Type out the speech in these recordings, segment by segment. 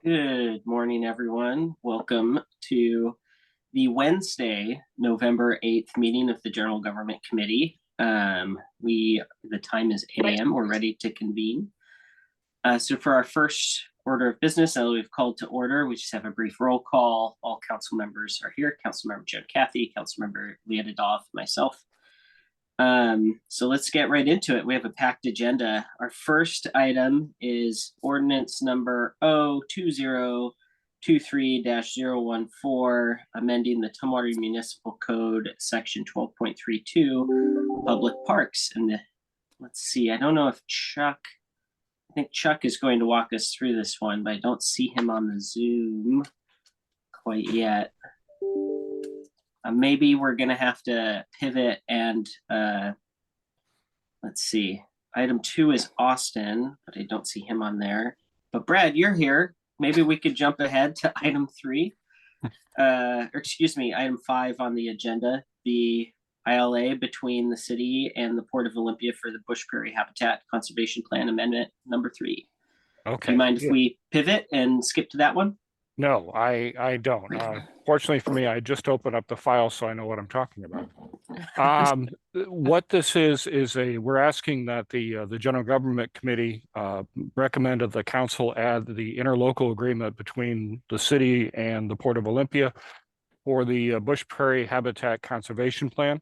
Good morning, everyone. Welcome to the Wednesday, November 8th meeting of the General Government Committee. The time is 8 a.m. We're ready to convene. So for our first order of business that we've called to order, we just have a brief roll call. All council members are here. Councilmember Joe Cathy, Councilmember Leah Doff, myself. So let's get right into it. We have a packed agenda. Our first item is ordinance number 2023-014, amending the Tumwater Municipal Code, section 12.32, public parks. And let's see, I don't know if I think Chuck is going to walk us through this one, but I don't see him on the Zoom quite yet. Maybe we're going to have to pivot and let's see. Item 2 is Austin, but I don't see him on there. But Brad, you're here. Maybe we could jump ahead to item 3. Item 5 on the agenda, the ILA between the city and the Port of Olympia for the Bush Prairie Habitat Conservation Plan Amendment number 3. Okay. Do you mind if we pivot and skip to that one? No, I don't. Fortunately for me, I just opened up the file so I know what I'm talking about. What this is we're asking that the General Government Committee recommended the council add the interlocal agreement between the city and the Port of Olympia for the Bush Prairie Habitat Conservation Plan.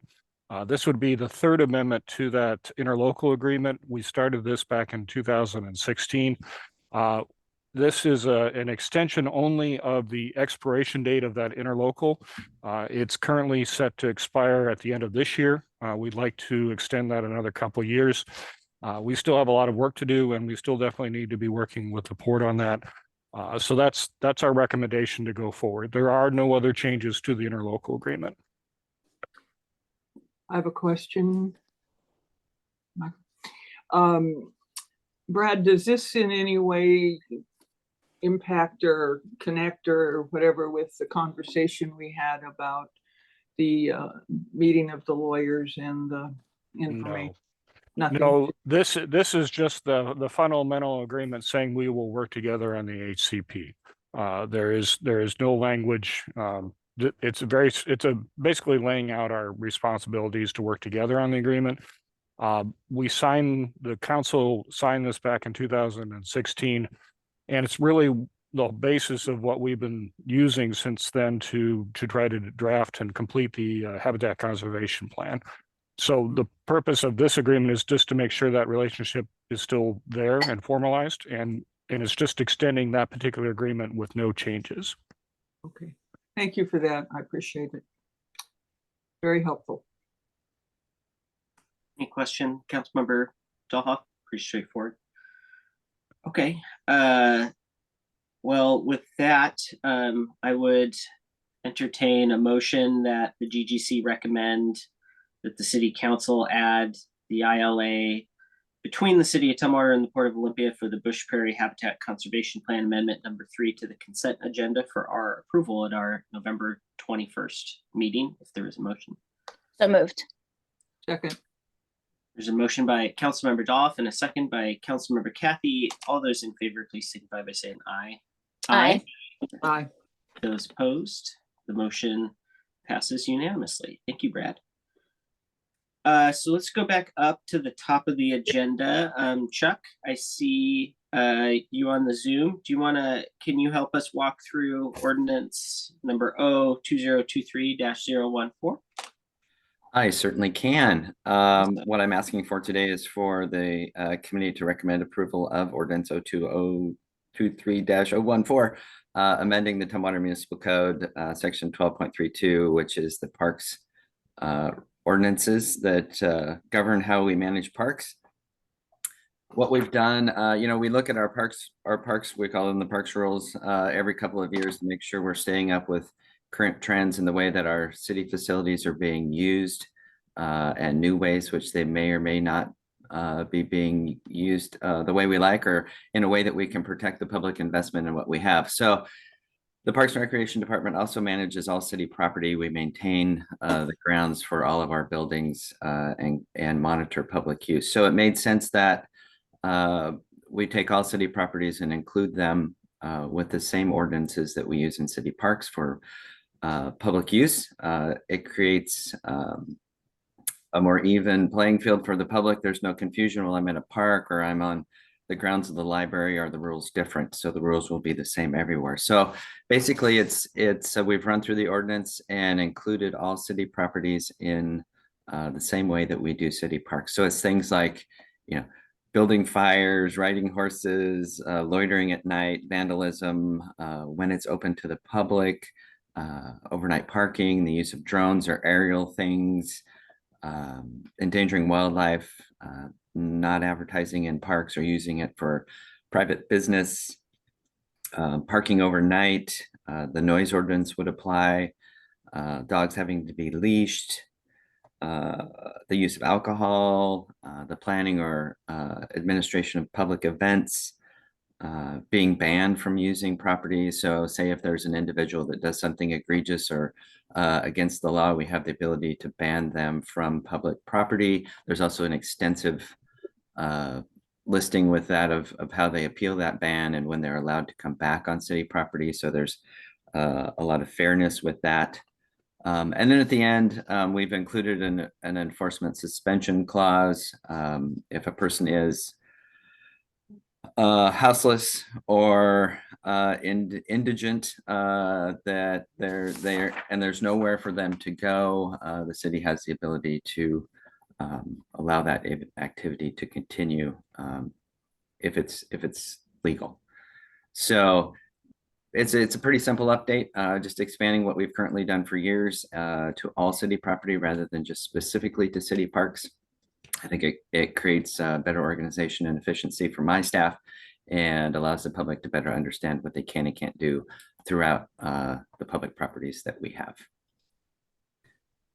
This would be the third amendment to that interlocal agreement. We started this back in 2016. This is an extension only of the expiration date of that interlocal. It's currently set to expire at the end of this year. We'd like to extend that another couple of years. We still have a lot of work to do, and we still definitely need to be working with the port on that. So that's our recommendation to go forward. There are no other changes to the interlocal agreement. I have a question. Brad, does this in any way impact or connect or whatever with the conversation we had about the meeting of the lawyers and the information? No, this is just the fundamental agreement saying we will work together on the HCP. There is no language. It's basically laying out our responsibilities to work together on the agreement. The council signed this back in 2016, and it's really the basis of what we've been using since then to try to draft and complete the habitat conservation plan. So the purpose of this agreement is just to make sure that relationship is still there and formalized, and it's just extending that particular agreement with no changes. Okay, thank you for that. I appreciate it. Very helpful. Any question, Councilmember Doha? Pretty straightforward. Okay. Well, with that, I would entertain a motion that the GGC recommend that the City Council add the ILA between the City of Tumwater and the Port of Olympia for the Bush Prairie Habitat Conservation Plan Amendment number 3 to the consent agenda for our approval at our November 21st meeting, if there is a motion. So moved. Second. There's a motion by Councilmember Doff and a second by Councilmember Cathy. All those in favor, please signify by saying aye. Aye. Aye. Those opposed, the motion passes unanimously. Thank you, Brad. So let's go back up to the top of the agenda. Chuck, I see you on the Zoom. Can you help us walk through ordinance number 2023-014? I certainly can. What I'm asking for today is for the committee to recommend approval of ordinance 2023-014, amending the Tumwater Municipal Code, section 12.32, which is the parks ordinances that govern how we manage parks. What we've done, we look at our parks, we call them the parks rules, every couple of years to make sure we're staying up with current trends in the way that our city facilities are being used, and new ways which they may or may not be being used the way we like, or in a way that we can protect the public investment in what we have. So the Parks and Recreation Department also manages all city property. We maintain the grounds for all of our buildings and monitor public use. So it made sense that we take all city properties and include them with the same ordinances that we use in city parks for public use. It creates a more even playing field for the public. There's no confusion while I'm in a park or I'm on the grounds of the library. Are the rules different? So the rules will be the same everywhere. So basically we've run through the ordinance and included all city properties in the same way that we do city parks. So it's things like, building fires, riding horses, loitering at night, vandalism, when it's open to the public, overnight parking, the use of drones or aerial things, endangering wildlife, not advertising in parks or using it for private business, parking overnight, the noise ordinance would apply, dogs having to be leashed, the use of alcohol, the planning or administration of public events, being banned from using property. So say if there's an individual that does something egregious or against the law, we have the ability to ban them from public property. There's also an extensive listing with that of how they appeal that ban and when they're allowed to come back on city property. So there's a lot of fairness with that. And then at the end, we've included an enforcement suspension clause. If a person is houseless or indigent, that there's nowhere for them to go, the city has the ability to allow that activity to continue if it's legal. So it's a pretty simple update, just expanding what we've currently done for years to all city property rather than just specifically to city parks. I think it creates better organization and efficiency for my staff and allows the public to better understand what they can and can't do throughout the public properties that we have.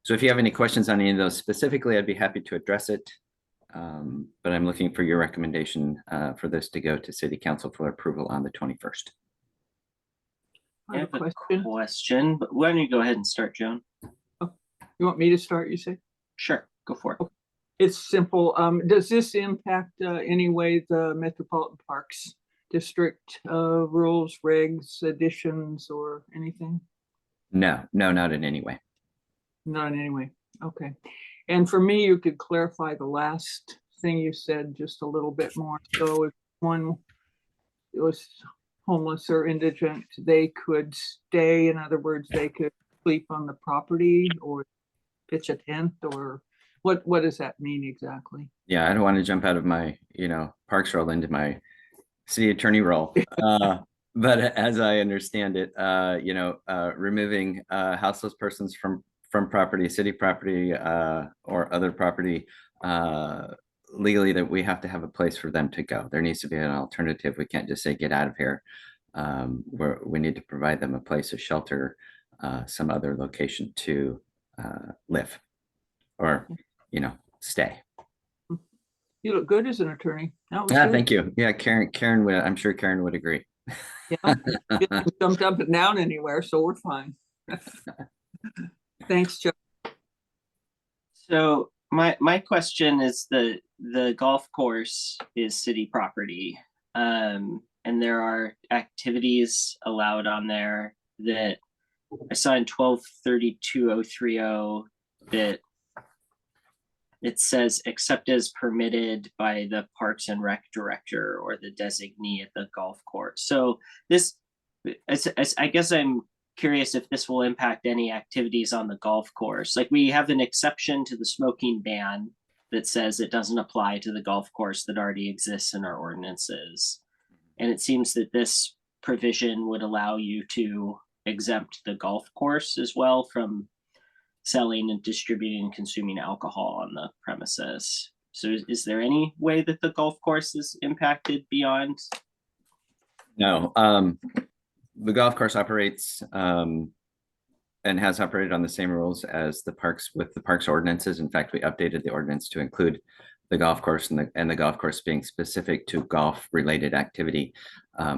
So if you have any questions on any of those specifically, I'd be happy to address it. But I'm looking for your recommendation for this to go to City Council for approval on the 21st. I have a question. Question, but why don't you go ahead and start, Joan? You want me to start, you say? Sure, go for it. It's simple. Does this impact any way the Metropolitan Parks District rules, regs, additions, or anything? No, not in any way. Not in any way. Okay. And for me, you could clarify the last thing you said just a little bit more. So if one was homeless or indigent, they could stay. In other words, they could sleep on the property or pitch a tent, or what does that mean exactly? Yeah, I don't want to jump out of my, parks role into my city attorney role. But as I understand it, removing houseless persons from property, city property, or other property, legally, that we have to have a place for them to go. There needs to be an alternative. We can't just say, get out of here. We need to provide them a place of shelter, some other location to live or, stay. You look good as an attorney. That was Yeah, good. thank you. Yeah, Karen would, I'm sure Karen would agree. Yeah, jumped up and down anywhere, so we're fine. Thanks, Joe. So my question is the golf course is city property. And there are activities allowed on there that I saw in 1232.030 that it says except as permitted by the Parks and Rec director or the designee at the golf course. So this, I guess I'm curious if this will impact any activities on the golf course. Like we have an exception to the smoking ban that says it doesn't apply to the golf course that already exists in our ordinances. And it seems that this provision would allow you to exempt the golf course as well from selling and distributing and consuming alcohol on the premises. So is there any way that the golf course is impacted beyond? No, the golf course operates and has operated on the same rules as the parks with the parks ordinances. In fact, we updated the ordinance to include the golf course and the golf course being specific to golf related activity,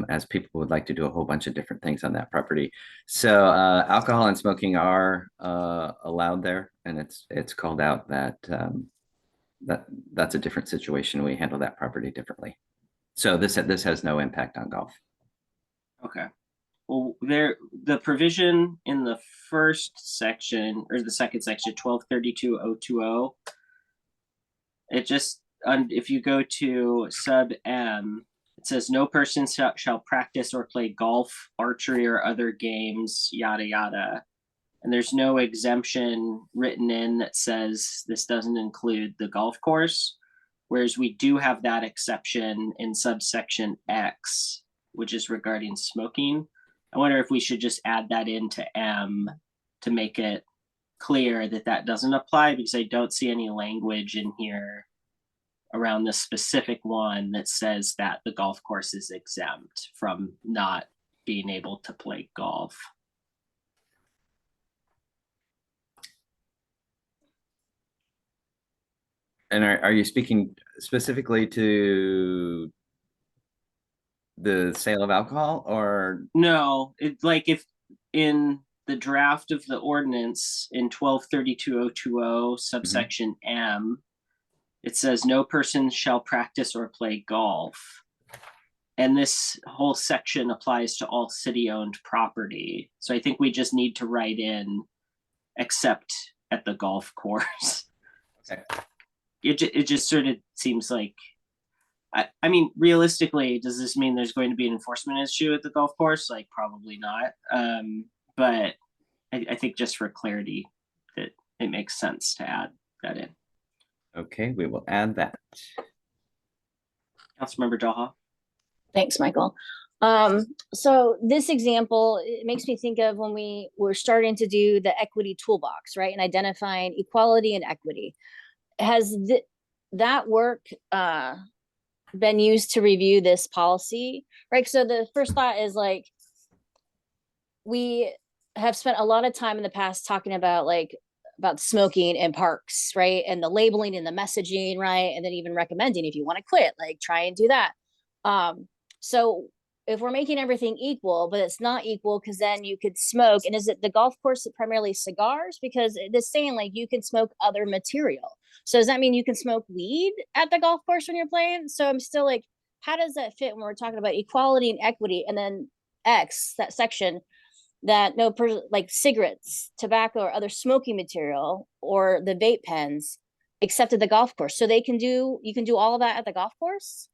as people would like to do a whole bunch of different things on that property. So alcohol and smoking are allowed there, and it's called out that that's a different situation. We handle that property differently. So this has no impact on golf. Okay. Well, the provision in the first section or the second section, 1232.020, it just, if you go to sub M, it says no person shall practice or play golf, archery, or other games, yada, yada. And there's no exemption written in that says this doesn't include the golf course. Whereas we do have that exception in subsection X, which is regarding smoking. I wonder if we should just add that into M to make it clear that that doesn't apply, because I don't see any language in here around this specific one that says that the golf course is exempt from not being able to play golf. And are you speaking specifically to the sale of alcohol or? No, it's like if in the draft of the ordinance in 1232.020 subsection M, it says no person shall practice or play golf. And this whole section applies to all city-owned property. So I think we just need to write in except at the golf course. Okay. It just sort of seems like, I mean, realistically, does this mean there's going to be an enforcement issue at the golf course? Like, probably not. But I think just for clarity, that it makes sense to add that in. Okay, we will add that. Councilmember Jaha. Thanks, Michael. So this example, it makes me think of when we were starting to do the equity toolbox, right? And identifying equality and equity. Has that work been used to review this policy, right? So the first thought is like, we have spent a lot of time in the past talking about smoking in parks, right? And the labeling and the messaging, right? And then even recommending if you want to quit, like try and do that. So if we're making everything equal, but it's not equal because then you could smoke. And is it the golf course primarily cigars? Because it's saying like you can smoke other material. So does that mean you can smoke weed at the golf course when you're playing? So I'm still like, how does that fit when we're talking about equality and equity? And then X, that section, that no person like cigarettes, tobacco, or other smoking material, or the vape pens, except at the golf course. So you can do all of that at the golf course?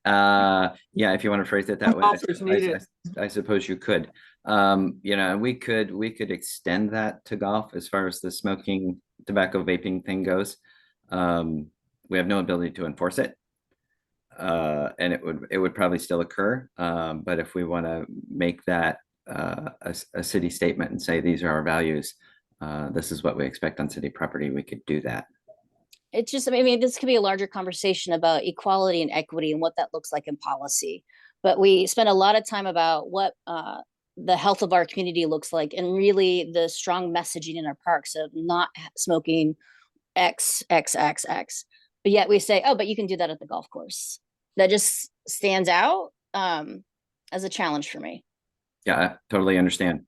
Yeah, if you want to phrase it that way, Golfers need it. I suppose you could. You know, we could extend that to golf as far as the smoking, tobacco, vaping thing goes. We have no ability to enforce it. And it would probably still occur. But if we want to make that a city statement and say these are our values, this is what we expect on city property, we could do that. It's just, I mean, this could be a larger conversation about equality and equity and what that looks like in policy. But we spend a lot of time about what the health of our community looks like, and really the strong messaging in our parks of not smoking X. But yet we say, oh, but you can do that at the golf course. That just stands out as a challenge for me. Yeah, I totally understand.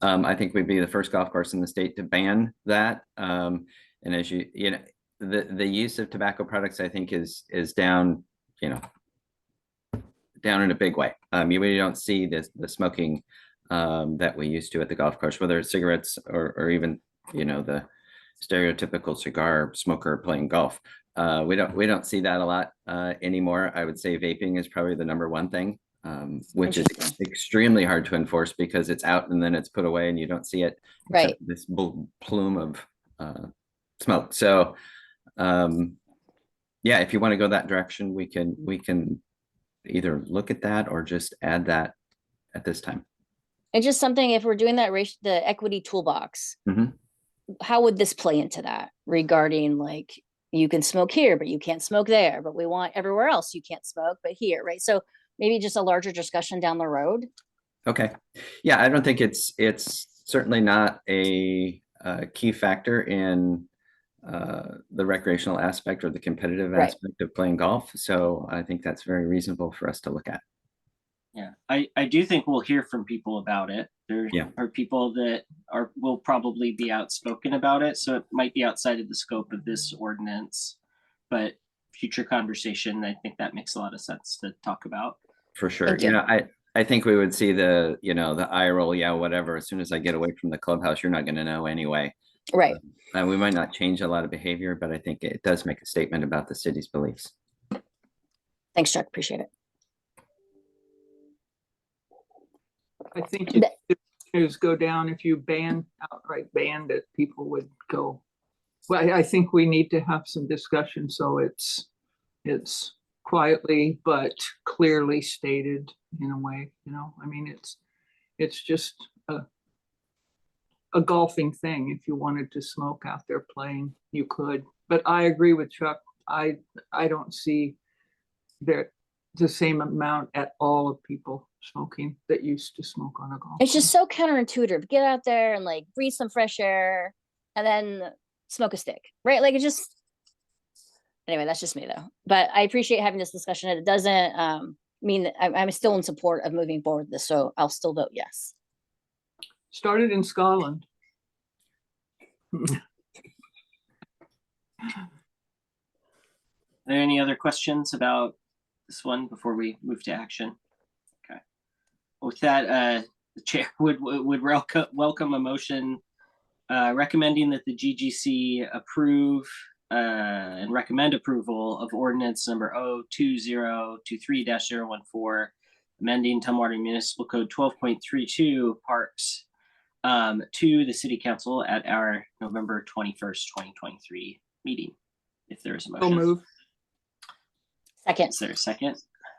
I think we'd be the first golf course in the state to ban that. And as you know, the use of tobacco products, I think, is down, down in a big way. You really don't see the smoking that we used to at the golf course, whether it's cigarettes or even, the stereotypical cigar smoker playing golf. We don't see that a lot anymore. I would say vaping is probably the number one thing, which is extremely hard to enforce because it's out and then it's put away and you don't see it. Right. This plume of smoke. So, yeah, if you want to go that direction, we can either look at that or just add that at this time. And just something, if we're doing that the equity toolbox, how would this play into that regarding like, you can smoke here, but you can't smoke there, but we want everywhere else you can't smoke, but here, right? So maybe just a larger discussion down the road. Okay. Yeah, I don't think it's certainly not a key factor in the recreational aspect or the competitive aspect of playing golf. So I think that's very reasonable for us to look at. Yeah, I do think we'll hear from people about it. There are people that will probably be outspoken about it. So it might be outside of the scope of this ordinance, but future conversation, I think that makes a lot of sense to talk about. For sure. Thank you. Yeah, I think we would see the, the eye roll, yeah, whatever. As soon as I get away from the clubhouse, you're not going to know anyway. Right. We might not change a lot of behavior, but I think it does make a statement about the city's beliefs. Thanks, Chuck. Appreciate it. I think That- is go down if you outright banned it, people would go. Well, I think we need to have some discussion, so it's quietly but clearly stated in a way, I mean, it's just a golfing thing. If you wanted to smoke out there playing, you could, but I agree with Chuck. I don't see there the same amount at all of people smoking that used to smoke on a golf. It's just so counterintuitive. Get out there and like breathe some fresh air and then smoke a stick, right? Like it just, anyway, that's just me though. But I appreciate having this discussion. It doesn't mean that I'm still in support of moving forward with this, so I'll still vote yes. Started in Scotland. Are there any other questions about this one before we move to action? Okay. With that, the chair would welcome a motion recommending that the GGC approve and recommend approval of ordinance number 02023-014, amending Tumwater Municipal Code 12.32 parks to the city council at our November 21st, 2023 meeting. If there is a motion. So move. Second. Is there a second?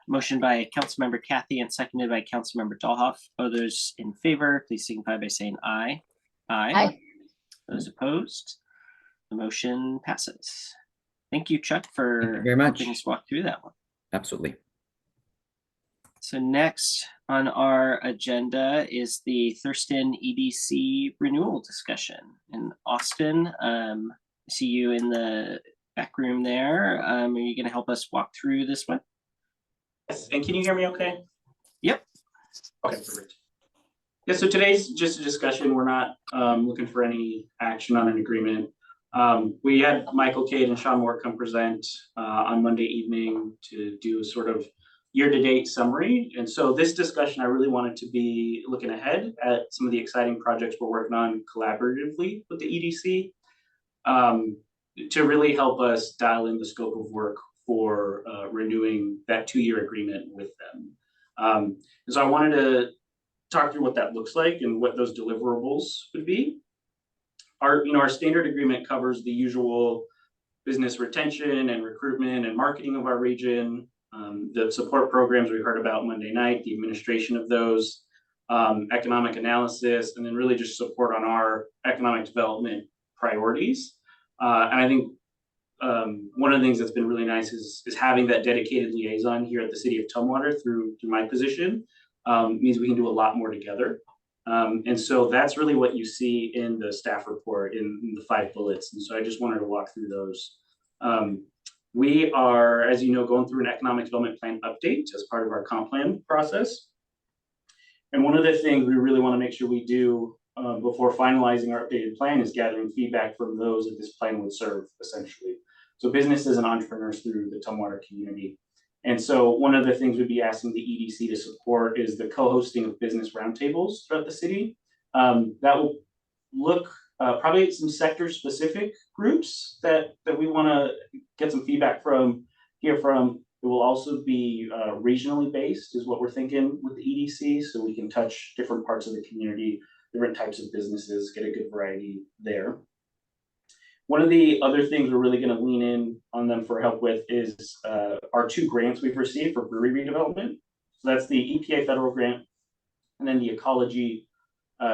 Motion by Councilmember Kathy and seconded by Councilmember Dahlhoff. Others in favor, please signify by saying aye. Aye. Those opposed, the motion passes. Thank you, Chuck, for Thank you very much. helping us walk through that one. Absolutely. So next on our agenda is the Thurston EDC renewal discussion. And Austin, I see you in the back room there. Are you going to help us walk through this one? Yes, and can you hear me okay? Yep. Okay, perfect. Yeah, so today's just a discussion. We're not looking for any action on an agreement. We had Michael Cade and Sean Moore come present on Monday evening to do a sort of year-to-date summary. And so this discussion, I really wanted to be looking ahead at some of the exciting projects we're working on collaboratively with the EDC to really help us dial in the scope of work for renewing that 2-year agreement with them. And so I wanted to talk through what that looks like and what those deliverables would be. Our standard agreement covers the usual business retention and recruitment and marketing of our region, the support programs we heard about Monday night, the administration of those, economic analysis, and then really just support on our economic development priorities. And I think one of the things that's been really nice is having that dedicated liaison here at the city of Tumwater through my position means we can do a lot more together. And so that's really what you see in the staff report in the 5 bullets. And so I just wanted to walk through those. We are, as you know, going through an economic development plan update as part of our comp plan process. And one of the things we really want to make sure we do before finalizing our updated plan is gathering feedback from those that this plan would serve, essentially. So businesses and entrepreneurs through the Tumwater community. And so one of the things we'd be asking the EDC to support is the co-hosting of business roundtables throughout the city. That will look probably at some sector-specific groups that we want to get some feedback from, hear from. It will also be regionally based is what we're thinking with the EDC, so we can touch different parts of the community, different types of businesses, get a good variety there. One of the other things we're really going to lean in on them for help with is our 2 grants we've received for brewery redevelopment. So that's the EPA federal grant and then the Ecology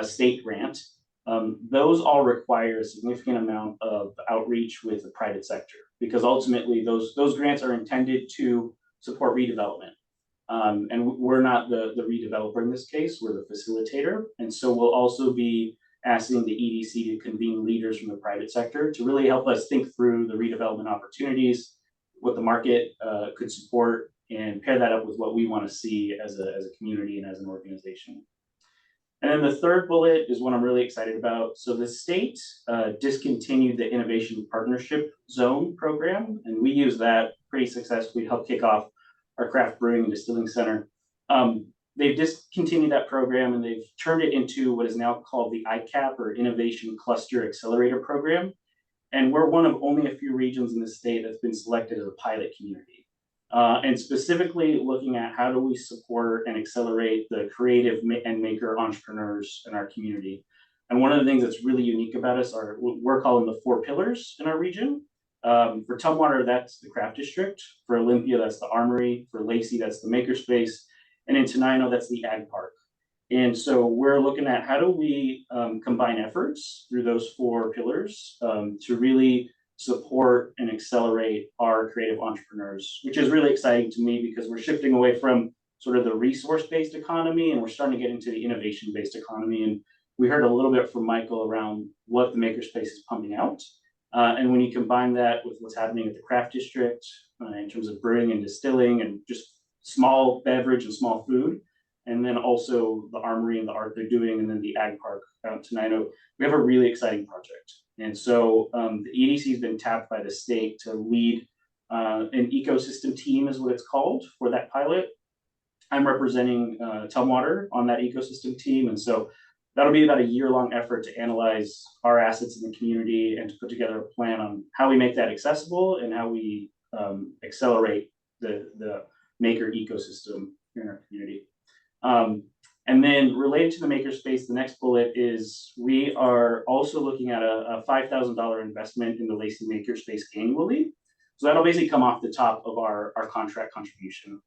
state grant. Those all require a significant amount of outreach with the private sector because ultimately those grants are intended to support redevelopment. And we're not the redeveloper in this case, we're the facilitator. And so we'll also be asking the EDC to convene leaders from the private sector to really help us think through the redevelopment opportunities, what the market could support, and pair that up with what we want to see as a community and as an organization. And then the 3rd bullet is what I'm really excited about. So the state discontinued the Innovation Partnership Zone program, and we use that pretty successfully to help kick off our craft brewing and distilling center. They've discontinued that program and they've turned it into what is now called the ICAP, or Innovation Cluster Accelerator Program. And we're one of only a few regions in the state that's been selected as a pilot community. And specifically looking at how do we support and accelerate the creative and maker entrepreneurs in our community. And one of the things that's really unique about us are what we're calling the 4 pillars in our region. For Tumwater, that's the Craft District. For Olympia, that's the Armory. For Lacey, that's the Makerspace. And in Tenino, that's the Ag Park. And so we're looking at how do we combine efforts through those 4 pillars to really support and accelerate our creative entrepreneurs, which is really exciting to me because we're shifting away from sort of the resource-based economy and we're starting to get into the innovation-based economy. And we heard a little bit from Michael around what the Makerspace is pumping out. And when you combine that with what's happening at the Craft District in terms of brewing and distilling and just small beverage and small food, and then also the Armory and the art they're doing, and then the Ag Park out in Tenino, we have a really exciting project. And so the EDC has been tapped by the state to lead an ecosystem team, is what it's called, for that pilot. I'm representing Tumwater on that ecosystem team, and so that'll be about a year-long effort to analyze our assets in the community and to put together a plan on how we make that accessible and how we accelerate the maker ecosystem in our community. And then related to the Makerspace, the next bullet is we are also looking at a $5,000 investment in the Lacey Makerspace annually. So that'll basically come off the top of our contract contribution.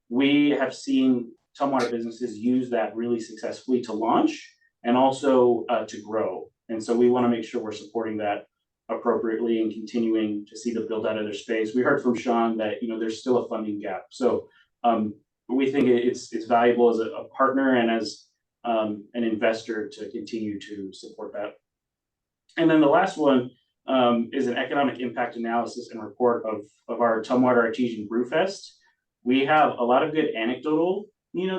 We have seen Tumwater businesses use that really successfully to launch and also to grow. And so we want to make sure we're supporting that appropriately and continuing to see the build out of their space. We heard from Sean that there's still a funding gap. So we think it's valuable as a partner and as an investor to continue to support that. And then the last one is an economic impact analysis and report of our Tumwater Artesian Brewfest. We have a lot of good anecdotal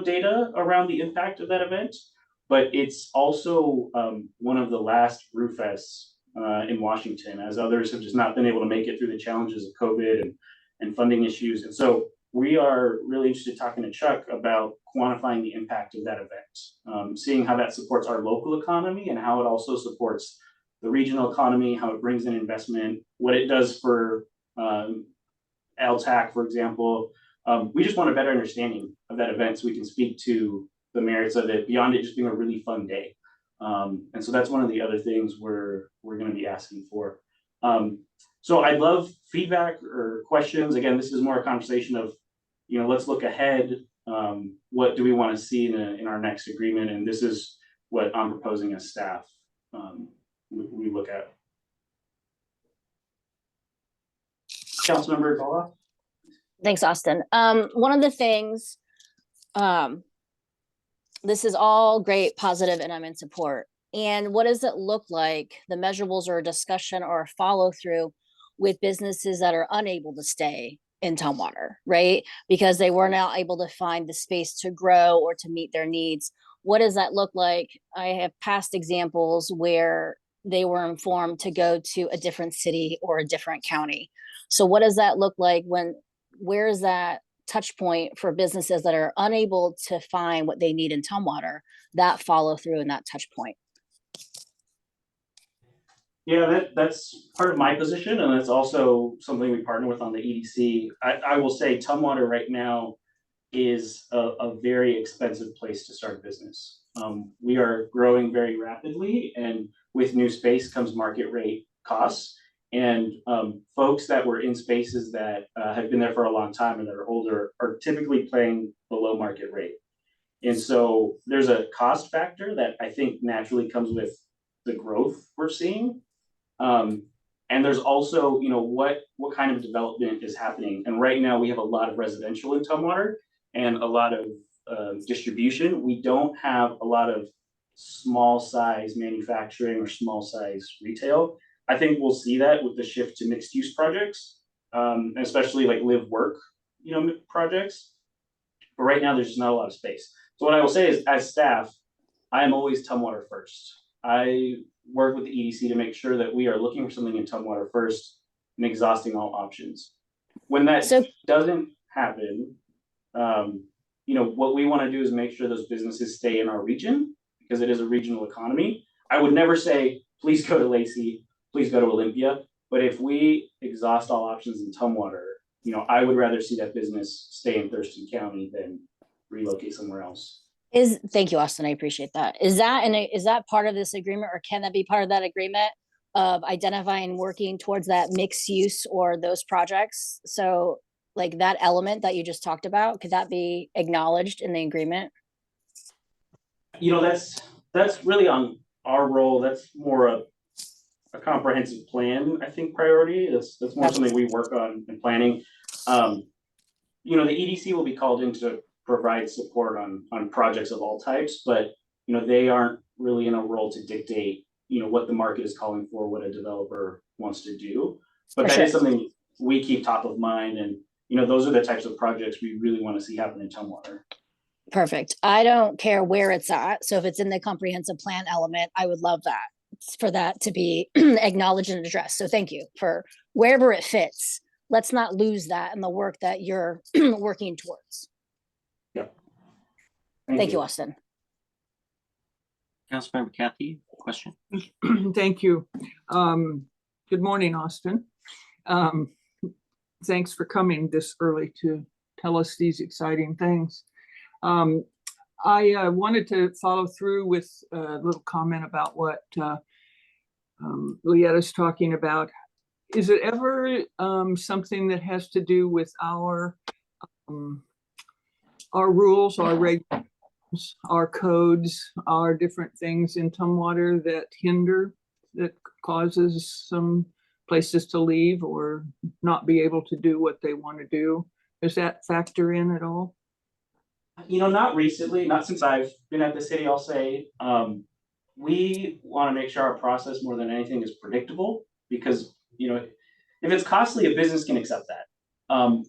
data around the impact of that event, but it's also one of the last brewfests in Washington, as others have just not been able to make it through the challenges of COVID and funding issues. And so we are really interested in talking to Chuck about quantifying the impact of that event, seeing how that supports our local economy and how it also supports the regional economy, how it brings in investment, what it does for LTAC, for example. We just want a better understanding of that event so we can speak to the merits of it beyond it just being a really fun day. And so that's one of the other things we're going to be asking for. So I'd love feedback or questions. Again, this is more a conversation of, let's look ahead. What do we want to see in our next agreement? And this is what I'm proposing as staff we look at. Councilmember Gala? Thanks, Austin. One of the things, this is all great, positive, and I'm in support. And what does it look like, the measurables or a discussion or a follow through with businesses that are unable to stay in Tumwater, right? Because they were not able to find the space to grow or to meet their needs. What does that look like? I have past examples where they were informed to go to a different city or a different county. So what does that look like where is that touch point for businesses that are unable to find what they need in Tumwater, that follow through and that touch point? Yeah, that's part of my position, and it's also something we partner with on the EDC. I will say Tumwater right now is a very expensive place to start a business. We are growing very rapidly, and with new space comes market rate costs. And folks that were in spaces that have been there for a long time and that are older are typically paying below market rate. And so there's a cost factor that I think naturally comes with the growth we're seeing. And there's also, what kind of development is happening. And right now we have a lot of residential in Tumwater and a lot of distribution. We don't have a lot of small size manufacturing or small size retail. I think we'll see that with the shift to mixed use projects, especially like live work, projects. But right now there's just not a lot of space. So what I will say is, as staff, I am always Tumwater first. I work with the EDC to make sure that we are looking for something in Tumwater first and exhausting all options. When that doesn't happen, what we want to do is make sure those businesses stay in our region because it is a regional economy. I would never say, please go to Lacey, please go to Olympia. But if we exhaust all options in Tumwater, I would rather see that business stay in Thurston County than relocate somewhere else. Thank you, Austin. I appreciate that. Is that part of this agreement, or can that be part of that agreement of identifying, working towards that mixed use or those projects? So like that element that you just talked about, could that be acknowledged in the agreement? That's really on our role. That's more a comprehensive plan, I think, priority. That's more something we work on in planning. The EDC will be called in to provide support on projects of all types, but they aren't really in a role to dictate what the market is calling for, what a developer wants to do. But that is something we keep top of mind, and those are the types of projects we really want to see happen in Tumwater. Perfect. I don't care where it's at. So if it's in the comprehensive plan element, I would love that, for that to be acknowledged and addressed. So thank you for wherever it fits. Let's not lose that in the work that you're working towards. Yep. Thank you, Austin. Councilmember Kathy, question? Thank you. Good morning, Austin. Thanks for coming this early to tell us these exciting things. I wanted to follow through with a little comment about what Leetta's talking about. Is it ever something that has to do with our rules, our regulations, our codes, our different things in Tumwater that causes some places to leave or not be able to do what they want to do? Does that factor in at all? Not recently, not since I've been at the city, I'll say. We want to make sure our process more than anything is predictable because, if it's costly, a business can accept that.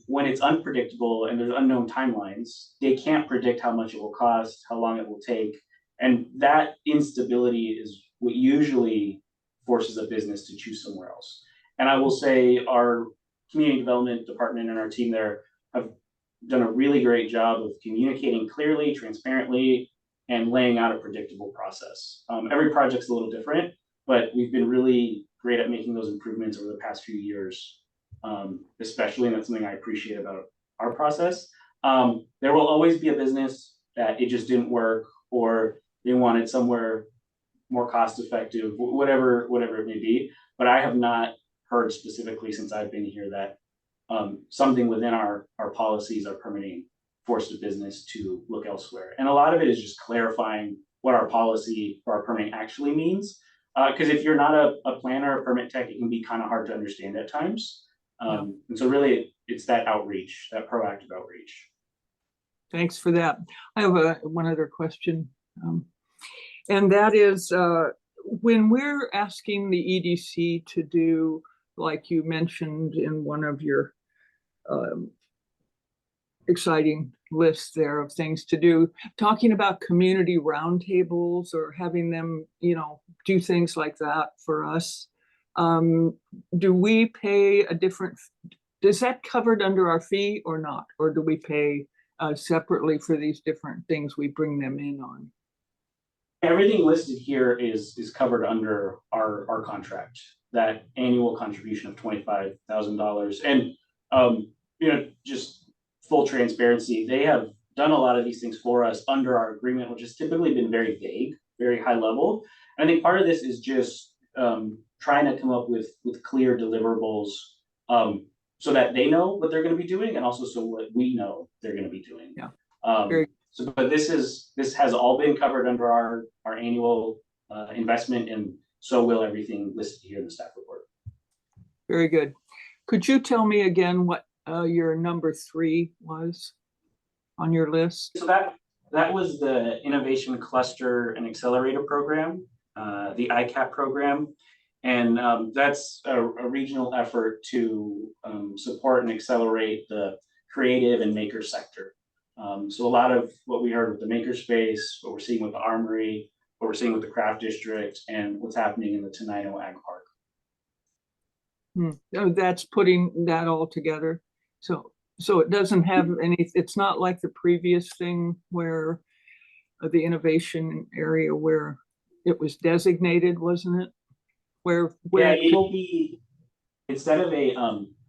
When it's unpredictable and there's unknown timelines, they can't predict how much it will cost, how long it will take. And that instability is what usually forces a business to choose somewhere else. And I will say our community development department and our team there have done a really great job of communicating clearly, transparently, and laying out a predictable process. Every project's a little different, but we've been really great at making those improvements over the past few years, especially, and that's something I appreciate about our process. There will always be a business that it just didn't work, or they wanted somewhere more cost effective, whatever it may be. But I have not heard specifically since I've been here that something within our policies, our permitting, forced a business to look elsewhere. And a lot of it is just clarifying what our policy for our permitting actually means. Because if you're not a planner or permit tech, it can be kind of hard to understand at times. And so really it's that outreach, that proactive outreach. Thanks for that. I have one other question. And that is, when we're asking the EDC to do, like you mentioned in one of your exciting lists there of things to do, talking about community roundtables or having them, do things like that for us. Do we pay a different, is that covered under our fee or not? Or do we pay separately for these different things we bring them in on? Everything listed here is covered under our contract, that annual contribution of $25,000. And just full transparency, they have done a lot of these things for us under our agreement, which has typically been very vague, very high level. And I think part of this is just trying to come up with clear deliverables so that they know what they're going to be doing, and also so what we know they're going to be doing. Yeah. But this has all been covered under our annual investment, and so will everything listed here in the staff report. Very good. Could you tell me again what your number 3 was on your list? So that was the Innovation Cluster and Accelerator Program, the ICAP program. And that's a regional effort to support and accelerate the creative and maker sector. So a lot of what we heard with the makerspace, what we're seeing with the Armory, what we're seeing with the Craft District, and what's happening in the Tenino Ag Park. That's putting that all together. So So it doesn't have any, it's not like the previous thing where the innovation area where it was designated, wasn't it? Where Yeah, it'll be, instead of a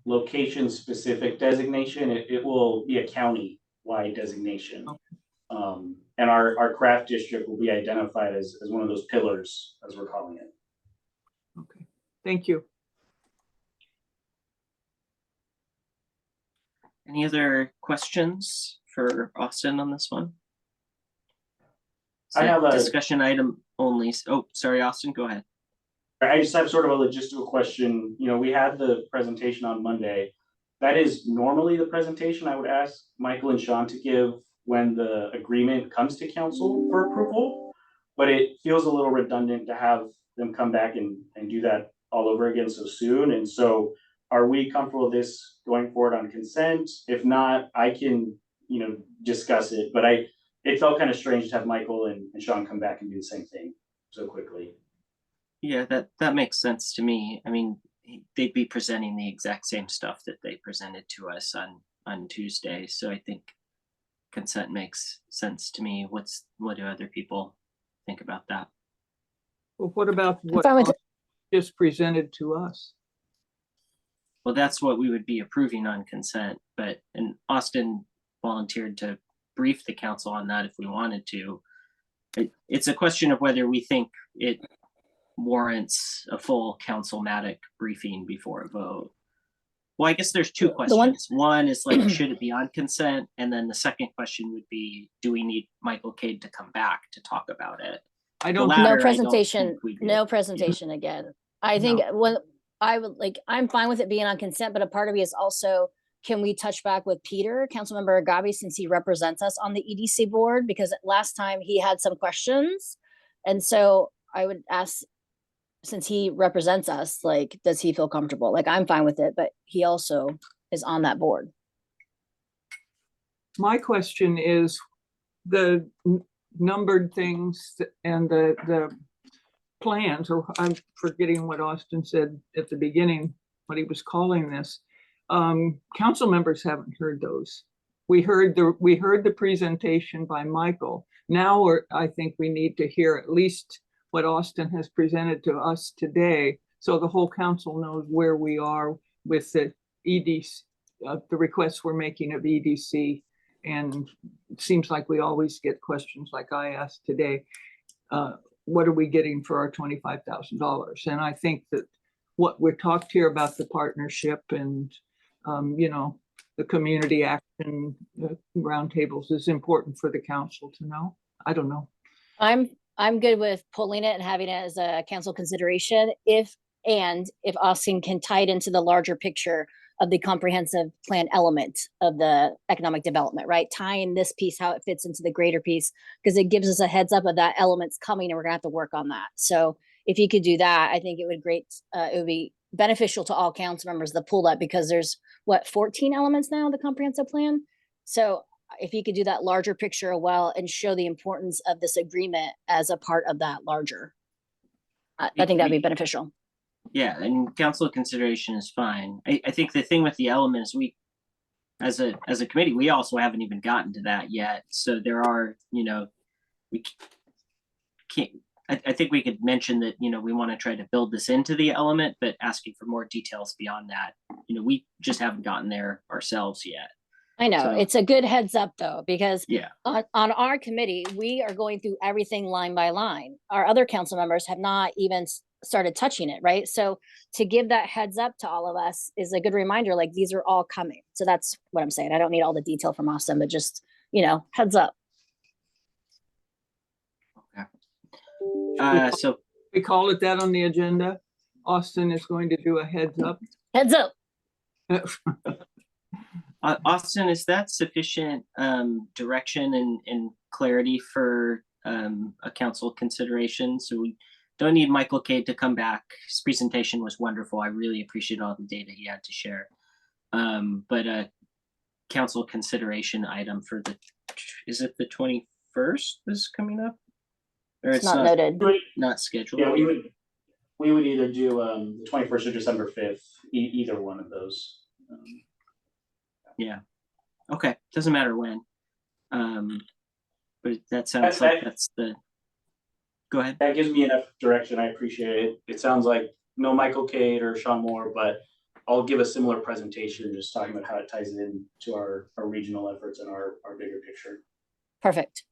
location specific designation, it will be a county-wide designation. And our craft district will be identified as one of those pillars, as we're calling it. Okay, thank you. Any other questions for Austin on this one? I have a- Discussion item only. Oh, sorry, Austin, go ahead. I just have sort of a logistical question. You know, we had the presentation on Monday. That is normally the presentation I would ask Michael and Sean to give when the agreement comes to council for approval. But it feels a little redundant to have them come back and do that all over again so soon. And so are we comfortable with this going forward on consent? If not, I can, discuss it. But it felt kind of strange to have Michael and Sean come back and do the same thing so quickly. Yeah, that makes sense to me. I mean, they'd be presenting the exact same stuff that they presented to us on Tuesday. So I think consent makes sense to me. What do other people think about that? Well, what about what fine with Austin just presented to us? Well, that's what we would be approving on consent, and Austin volunteered to brief the council on that if we wanted to. It's a question of whether we think it warrants a full councilmatic briefing before a vote. Well, I guess there's two The one- questions. One is like, should it be on consent? And then the second question would be, do we need Michael Cade to come back to talk about it? I don't, latter, I No don't presentation, think we do. no presentation again. I think when I would like, I'm fine with it being on consent, but a part of me is also, can we touch back with Peter, Councilmember Agabi, since he represents us on the EDC board? Because last time he had some questions. And so I would ask, since he represents us, like, does he feel comfortable? Like, I'm fine with it, but he also is on that board. my question is the numbered things and the plans, or I'm forgetting what Austin said at the beginning, what he was calling this. Council members haven't heard those. We heard the presentation by Michael. Now I think we need to hear at least what Austin has presented to us today, so the whole council knows where we are with the EDC, the requests we're making of EDC. And it seems like we always get questions like I asked today. What are we getting for our $25,000? And I think that what we're talked here about the partnership and, the community action roundtables is important for the council to know. I don't know. I'm good with pulling it and having it as a council consideration if Austin can tie it into the larger picture of the comprehensive plan element of the economic development, right? Tying this piece, how it fits into the greater piece, because it gives us a heads up of that element's coming and we're gonna have to work on that. So if you could do that, I think it would be beneficial to all council members to pull that, because there's 14 elements now in the comprehensive plan. So if you could do that larger picture well and show the importance of this agreement as a part of that larger, I think that'd be beneficial. Yeah, and council consideration is fine. I think the thing with the element is we, as a committee, we also haven't even gotten to that yet. So there are, we can't, I think we could mention that, we want to try to build this into the element, but asking for more details beyond that, we just haven't gotten there ourselves yet. I know, So- it's a good heads up though, because Yeah. on our committee, we are going through everything line by line. Our other council members have not even started touching it, right? So to give that heads up to all of us is a good reminder, like these are all coming. So that's what I'm saying. I don't need all the detail from Austin, but just, heads up. So We call it that on the agenda. Austin is going to do a heads up. Heads up. Austin, is that sufficient direction and clarity for a council consideration? So we don't need Michael Cade to come back. His presentation was wonderful. I really appreciate all the data he had to share. But a council consideration item for is it the 21st is coming up? Or It's not noted. not scheduled? Yeah, we would either do the 21st or December 5th, either one of those. Yeah, Okay, doesn't matter when. But that sounds like that's the, go ahead. That gives me enough direction. I appreciate it. It sounds like no Michael Cade or Sean Moore, but I'll give a similar presentation, just talking about how it ties in to our regional efforts and our bigger picture. Perfect.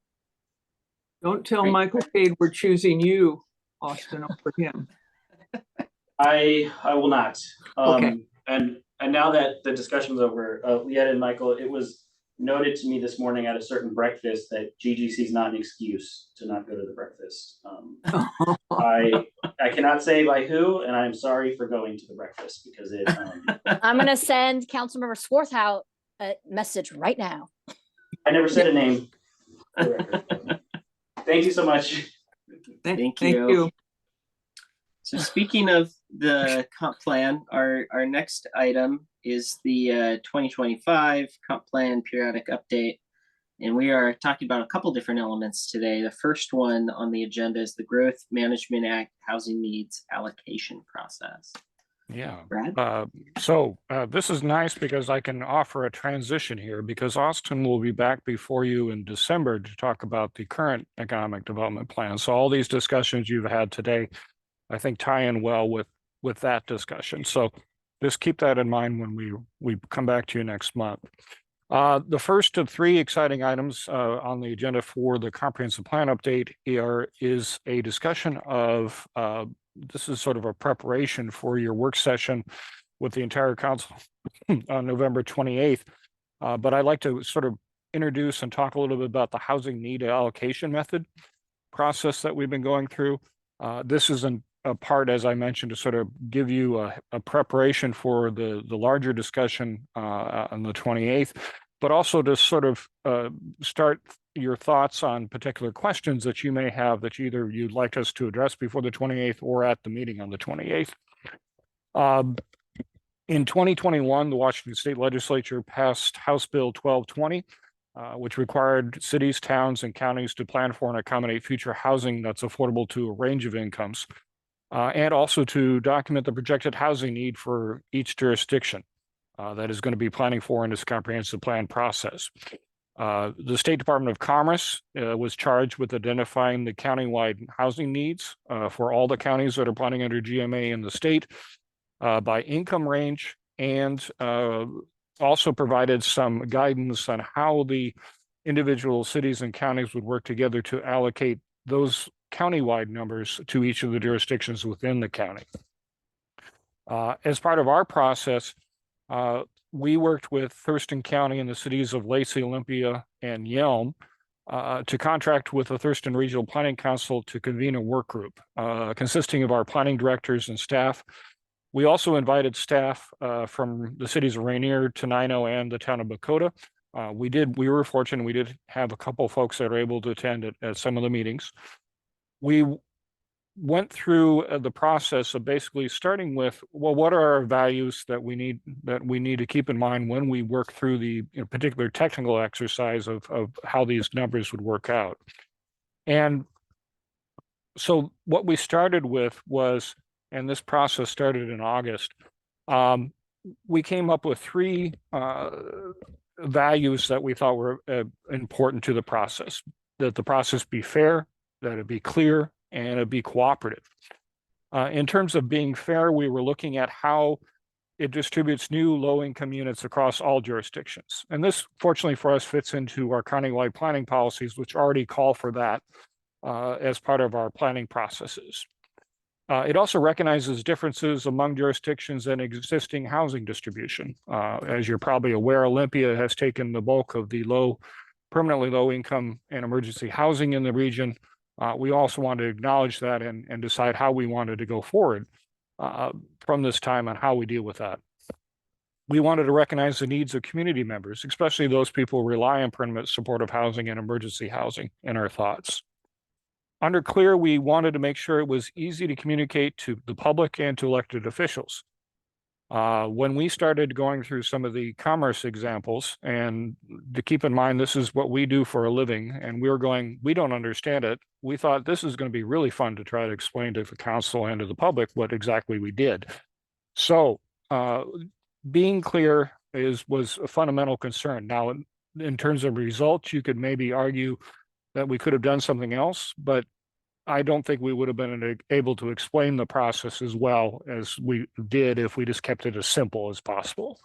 Don't tell Great. Michael Cade we're choosing you, Austin, over him. I will not. Okay. And now that the discussion's over, Leetta and Michael, it was noted to me this morning at a certain breakfast that GGC is not an excuse to not go to the breakfast. I cannot say by who, and I'm sorry for going to the breakfast because it. I'm gonna send Councilmember Swarthout a message right now. I never said a name. for the record. Thank you so much. Thank you. So speaking of the comp plan, our next item is the 2025 comp plan periodic update. And we are talking about a couple different elements today. The first one on the agenda is the Growth Management Act Housing Needs Allocation Process. Yeah. Brad? So this is nice because I can offer a transition here because Austin will be back before you in December to talk about the current economic development plan. So all these discussions you've had today, I think tie in well with that discussion. So just keep that in mind when we come back to you next month. The first of three exciting items on the agenda for the comprehensive plan update is a discussion of this is sort of a preparation for your work session with the entire council on November 28th. But I'd like to sort of introduce and talk a little bit about the housing need allocation method process that we've been going through. This is a part, as I mentioned, to sort of give you a preparation for the larger discussion on the 28th, but also to sort of start your thoughts on particular questions that you may have that either you'd like us to address before the 28th or at the meeting on the 28th. In 2021, the Washington State Legislature passed House Bill 1220, which required cities, towns, and counties to plan for and accommodate future housing that's affordable to a range of incomes, and also to document the projected housing need for each jurisdiction that is going to be planning for in this comprehensive plan process. The State Department of Commerce was charged with identifying the countywide housing needs for all the counties that are planning under GMA in the state by income range, and also provided some guidance on how the individual cities and counties would work together to allocate those countywide numbers to each of the jurisdictions within the county. As part of our process, we worked with Thurston County and the cities of Lacey, Olympia, and Yelm to contract with the Thurston Regional Planning Council to convene a work group consisting of our planning directors and staff. We also invited staff from the cities of Rainier, Tenino, and the town of Bakota. We were fortunate, we did have a couple of folks that are able to attend at some of the meetings. We went through the process of basically starting with, well, what are our values that we need to keep in mind when we work through the particular technical exercise of how these numbers would work out. And so what we started with was, and this process started in August, we came up with three values that we thought were important to the process: that the process be fair, that it be clear, and it be cooperative. In terms of being fair, we were looking at how it distributes new low-income units across all jurisdictions. And this, fortunately for us, fits into our countywide planning policies, which already call for that as part of our planning processes. It also recognizes differences among jurisdictions and existing housing distribution. As you're probably aware, Olympia has taken the bulk of the permanently low income and emergency housing in the region. We also want to acknowledge that and decide how we wanted to go forward from this time on how we deal with that. We wanted to recognize the needs of community members, especially those people who rely on permanent supportive housing and emergency housing in our thoughts. Under clear, we wanted to make sure it was easy to communicate to the public and to elected officials. When we started going through some of the commerce examples, and to keep in mind, this is what we do for a living, and we were going, we don't understand it. We thought this is going to be really fun to try to explain to the council and to the public what exactly we did. So being clear was a fundamental concern. Now, in terms of results, you could maybe argue that we could have done something else, but I don't think we would have been able to explain the process as well as we did if we just kept it as simple as possible.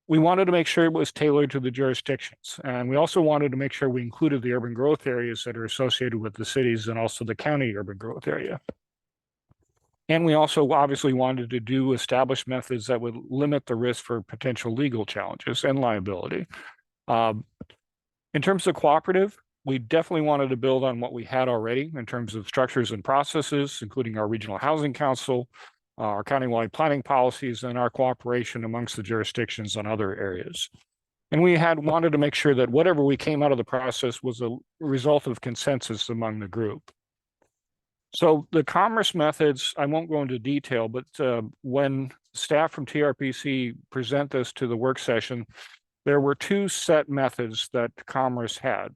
We wanted to make sure it was tailored to the jurisdictions. And we also wanted to make sure we included the urban growth areas that are associated with the cities and also the county urban growth area. And we also obviously wanted to do established methods that would limit the risk for potential legal challenges and liability. In terms of cooperative, we definitely wanted to build on what we had already in terms of structures and processes, including our regional housing council, our countywide planning policies, and our cooperation amongst the jurisdictions on other areas. And we had wanted to make sure that whatever we came out of the process was a result of consensus among the group. So the commerce methods, I won't go into detail, but when staff from TRPC present this to the work session, there were two set methods that commerce had.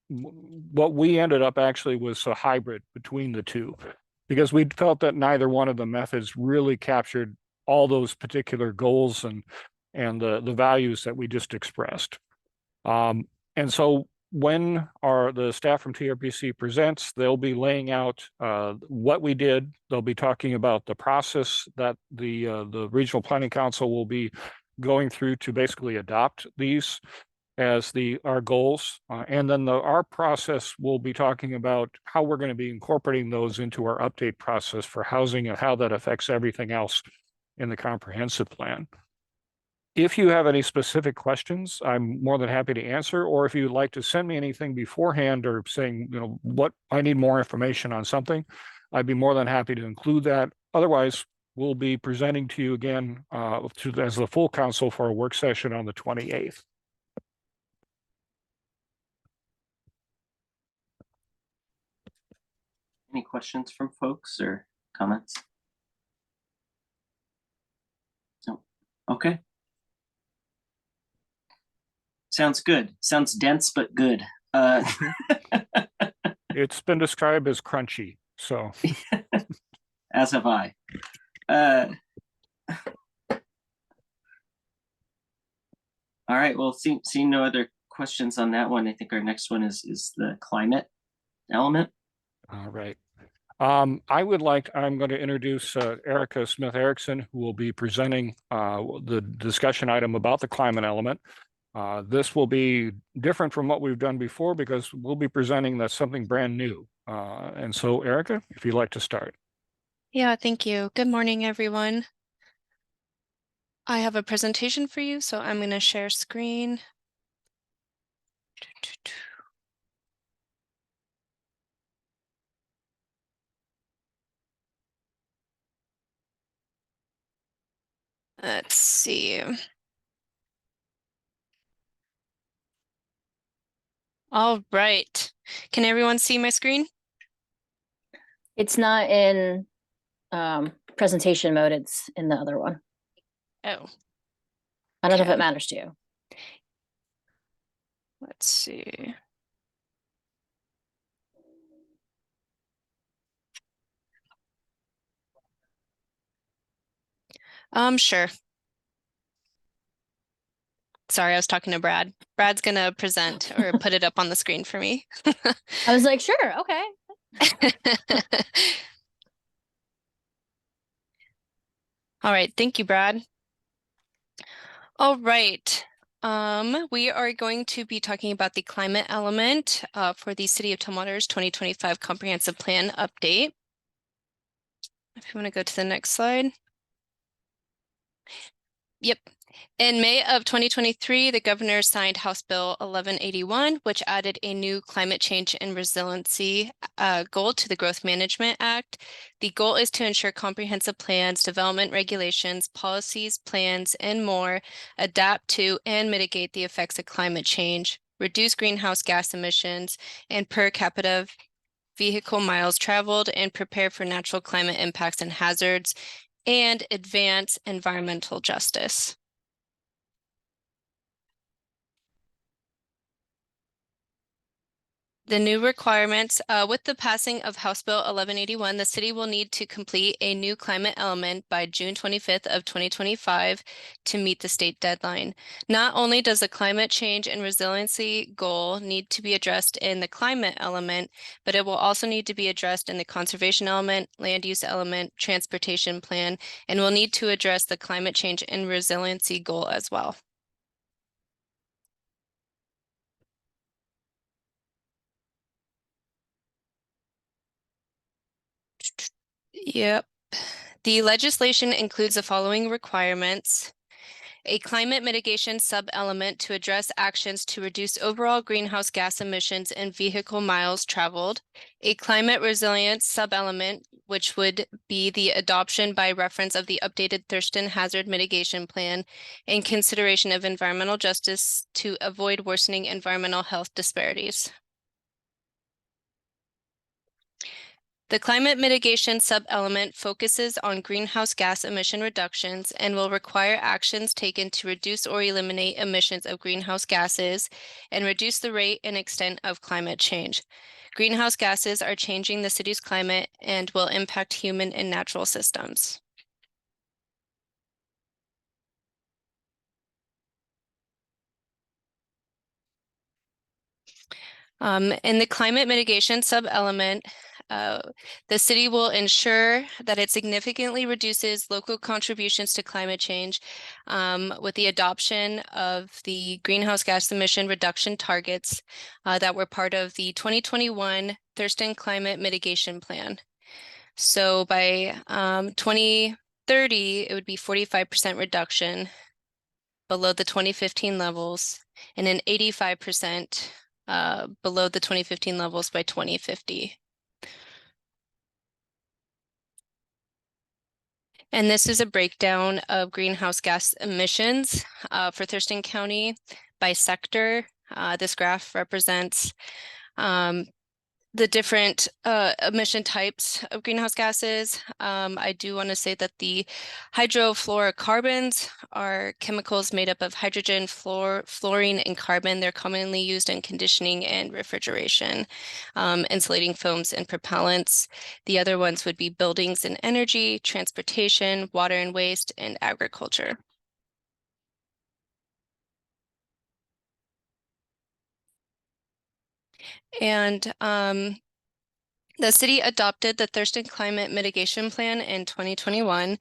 What we ended up actually was a hybrid between the two, because we felt that neither one of the methods really captured all those particular goals and the values that we just expressed. And so when the staff from TRPC presents, they'll be laying out what we did. They'll be talking about the process that the Regional Planning Council will be going through to basically adopt these as our goals. And then our process will be talking about how we're going to be incorporating those into our update process for housing and how that affects everything else in the comprehensive plan. If you have any specific questions, I'm more than happy to answer, or if you'd like to send me anything beforehand or saying, what I need more information on something, I'd be more than happy to include that. Otherwise, we'll be presenting to you again as the full council for a work session on the 28th. Any questions from folks or comments? No. Okay. Sounds good. Sounds dense, but good. It's been described as crunchy, so. As have I. All right, well, seeing no other questions on that one, I think our next one is the climate element. All right. I'm going to introduce Erica Smith Erickson, who will be presenting the discussion item about the climate element. This will be different from what we've done before because we'll be presenting that's something brand new. And so, Erica, if you'd like to start. Yeah, thank you. Good morning, everyone. I have a presentation for you, so I'm going to share screen. Let's see. All right. Can everyone see my screen? It's not in presentation mode, it's in the other one. Oh, I don't know if Okay. it matters to you. let's see. Sure. Sorry, I was talking to Brad. Brad's gonna present or put it up on the screen for me. I was like, sure, okay. All right, thank you, Brad. All right. We are going to be talking about the climate element for the City of Tumwater's 2025 Comprehensive Plan update. If you want to go to the next slide. Yep. In May of 2023, the governor signed House Bill 1181, which added a new climate change and resiliency goal to the Growth Management Act. The goal is to ensure comprehensive plans, development regulations, policies, plans, and more adapt to and mitigate the effects of climate change, reduce greenhouse gas emissions, and per capita vehicle miles traveled, and prepare for natural climate impacts and hazards, and advance environmental justice. The new requirements, with the passing of House Bill 1181, the city will need to complete a new climate element by June 25th of 2025 to meet the state deadline. Not only does the climate change and resiliency goal need to be addressed in the climate element, but it will also need to be addressed in the conservation element, land use element, transportation plan, and will need to address the climate change and resiliency goal as well. Yep. The legislation includes the following requirements. A climate mitigation sub-element to address actions to reduce overall greenhouse gas emissions and vehicle miles traveled. A climate resilience sub-element, which would be the adoption by reference of the updated Thurston Hazard Mitigation Plan in consideration of environmental justice to avoid worsening environmental health disparities. The climate mitigation sub-element focuses on greenhouse gas emission reductions and will require actions taken to reduce or eliminate emissions of greenhouse gases and reduce the rate and extent of climate change. Greenhouse gases are changing the city's climate and will impact human and natural systems. In the climate mitigation sub-element, the city will ensure that it significantly reduces local contributions to climate change with the adoption of the greenhouse gas emission reduction targets that were part of the 2021 Thurston Climate Mitigation Plan. So by 2030, it would be 45% reduction below the 2015 levels and an 85% below the 2015 levels by 2050. And this is a breakdown of greenhouse gas emissions for Thurston County by sector. This graph represents the different emission types of greenhouse gases. I do want to say that the hydrofluorocarbons are chemicals made up of hydrogen, fluorine, and carbon. They're commonly used in conditioning and refrigeration, insulating foams and propellants. The other ones would be buildings and energy, transportation, water and waste, and agriculture. And the city adopted the Thurston Climate Mitigation Plan in 2021.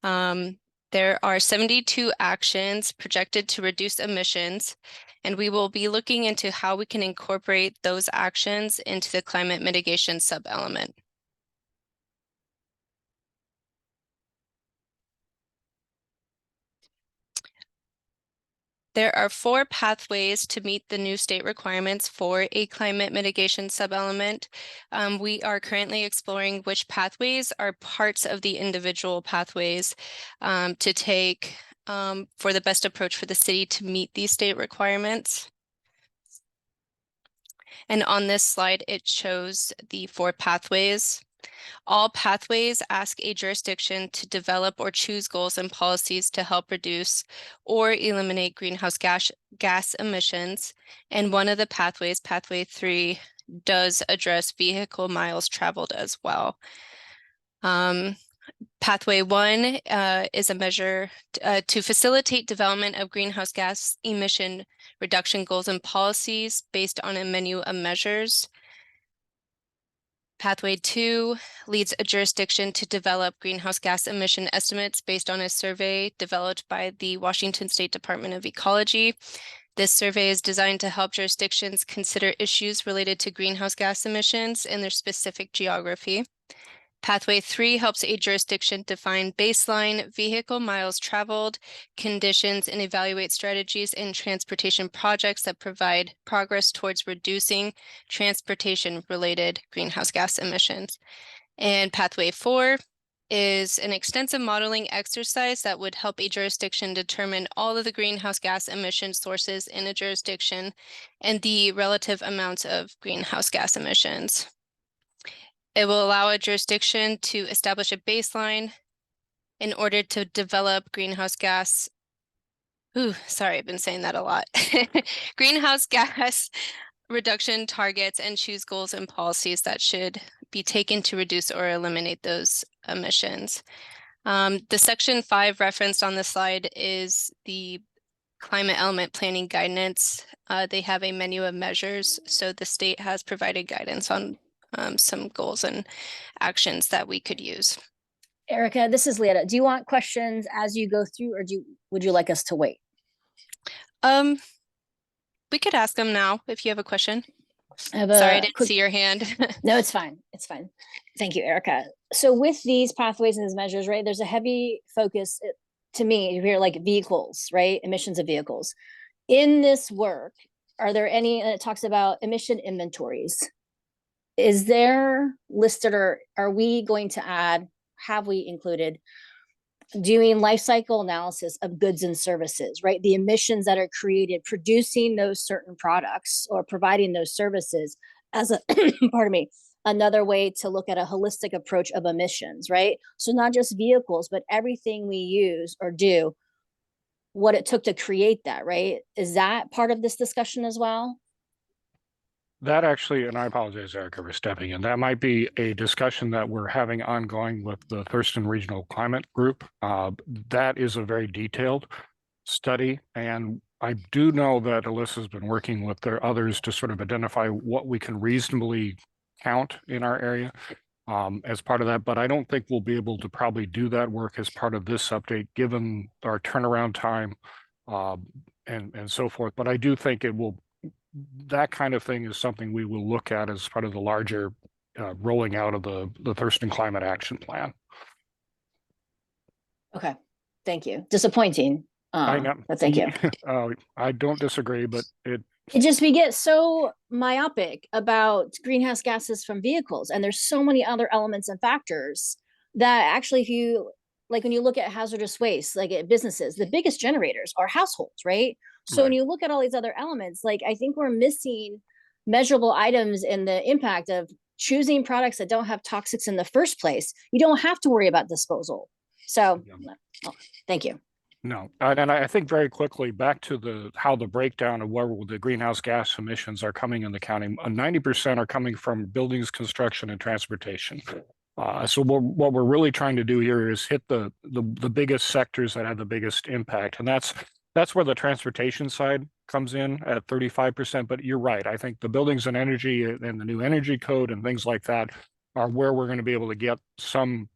There are 72 actions projected to reduce emissions, and we will be looking into how we can incorporate those actions into the climate mitigation sub-element. There are 4 pathways to meet the new state requirements for a climate mitigation sub-element. We are currently exploring which pathways are parts of the individual pathways to take for the best approach for the city to meet these state requirements. And on this slide, it shows the 4 pathways. All pathways ask a jurisdiction to develop or choose goals and policies to help reduce or eliminate greenhouse gas emissions. And one of the pathways, pathway 3, does address vehicle miles traveled as well. Pathway 1 is a measure to facilitate development of greenhouse gas emission reduction goals and policies based on a menu of measures. Pathway 2 leads a jurisdiction to develop greenhouse gas emission estimates based on a survey developed by the Washington State Department of Ecology. This survey is designed to help jurisdictions consider issues related to greenhouse gas emissions in their specific geography. Pathway 3 helps a jurisdiction define baseline vehicle miles traveled, conditions, and evaluate strategies in transportation projects that provide progress towards reducing transportation-related greenhouse gas emissions. And Pathway 4 is an extensive modeling exercise that would help a jurisdiction determine all of the greenhouse gas emission sources in a jurisdiction and the relative amounts of greenhouse gas emissions. It will allow a jurisdiction to establish a baseline in order to develop greenhouse gas. Sorry, I've been saying that a lot. Greenhouse gas reduction targets and choose goals and policies that should be taken to reduce or eliminate those emissions. The section 5 referenced on the slide is the climate element planning guidance. They have a menu of measures, so the state has provided guidance on some goals and actions that we could use. Erica, this is Leah. Do you want questions as you go through, or would you like us to wait? We could ask them now if you have a question. I have Sorry, I a didn't quick- see your hand. No, it's fine. It's fine. Thank you, Erica. So with these pathways and these measures, right, there's a heavy focus to me, you hear like vehicles, right? Emissions of vehicles. In this work, are there any, and it talks about emission inventories. Is there listed, or are we going to add, have we included doing life cycle analysis of goods and services, right? The emissions that are created producing those certain products or providing those services as a, pardon me, another way to look at a holistic approach of emissions, right? So not just vehicles, but everything we use or do, what it took to create that, right? Is that part of this discussion as well? That actually, and I apologize, Erica, for stepping in. That might be a discussion that we're having ongoing with the Thurston Regional Climate Group. That is a very detailed study, and I do know that Alyssa's been working with their others to sort of identify what we can reasonably count in our area as part of that. But I don't think we'll be able to probably do that work as part of this update, given our turnaround time and so forth. But I do think it will. That kind of thing is something we will look at as part of the larger rolling out of the Thurston Climate Action Plan. Okay, thank you. Disappointing, I know. but thank you. I don't disagree, but It just, we get so myopic about greenhouse gases from vehicles, and there's so many other elements and factors that actually, if you, like when you look at hazardous waste, like at businesses, the biggest generators are households, right? So when Right. you look at all these other elements, like I think we're missing measurable items in the impact of choosing products that don't have toxics in the first place. You don't have to worry about disposal. So, thank you. no, and I think very quickly back to how the breakdown of where the greenhouse gas emissions are coming in the county. 90% are coming from buildings, construction, and transportation. So what we're really trying to do here is hit the biggest sectors that have the biggest impact, and that's where the transportation side comes in at 35%. But you're right. I think the buildings and energy and the new energy code and things like that are where we're going to be able to get some,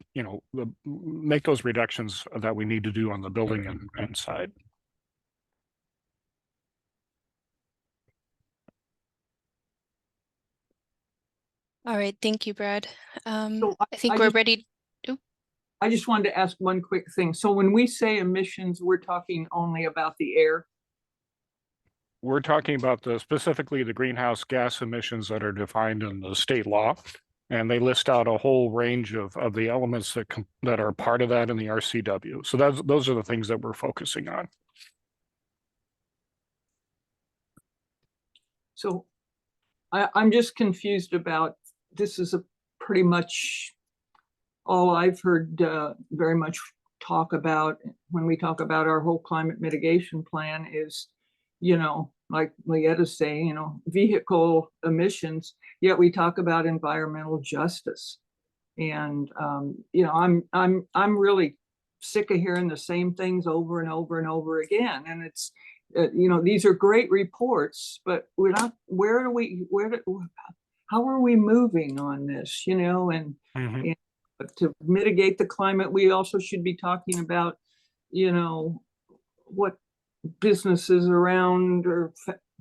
make those reductions that we need to do on the building and side. All right, thank you, Brad. So I think I we're just- ready. I just wanted to ask one quick thing. So when we say emissions, we're talking only about the air? We're talking about specifically the greenhouse gas emissions that are defined in the state law. And they list out a whole range of the elements that are part of that in the RCW. So those are the things that we're focusing on. So I'm just confused about, this is a pretty much all I've heard very much talk about when we talk about our whole climate mitigation plan is, like Leetta's saying, vehicle emissions, yet we talk about environmental justice. And, I'm really sick of hearing the same things over and over and over again. And it's, these are great reports, but we're not, how are we moving on this, and to mitigate the climate, we also should be talking about, what businesses around are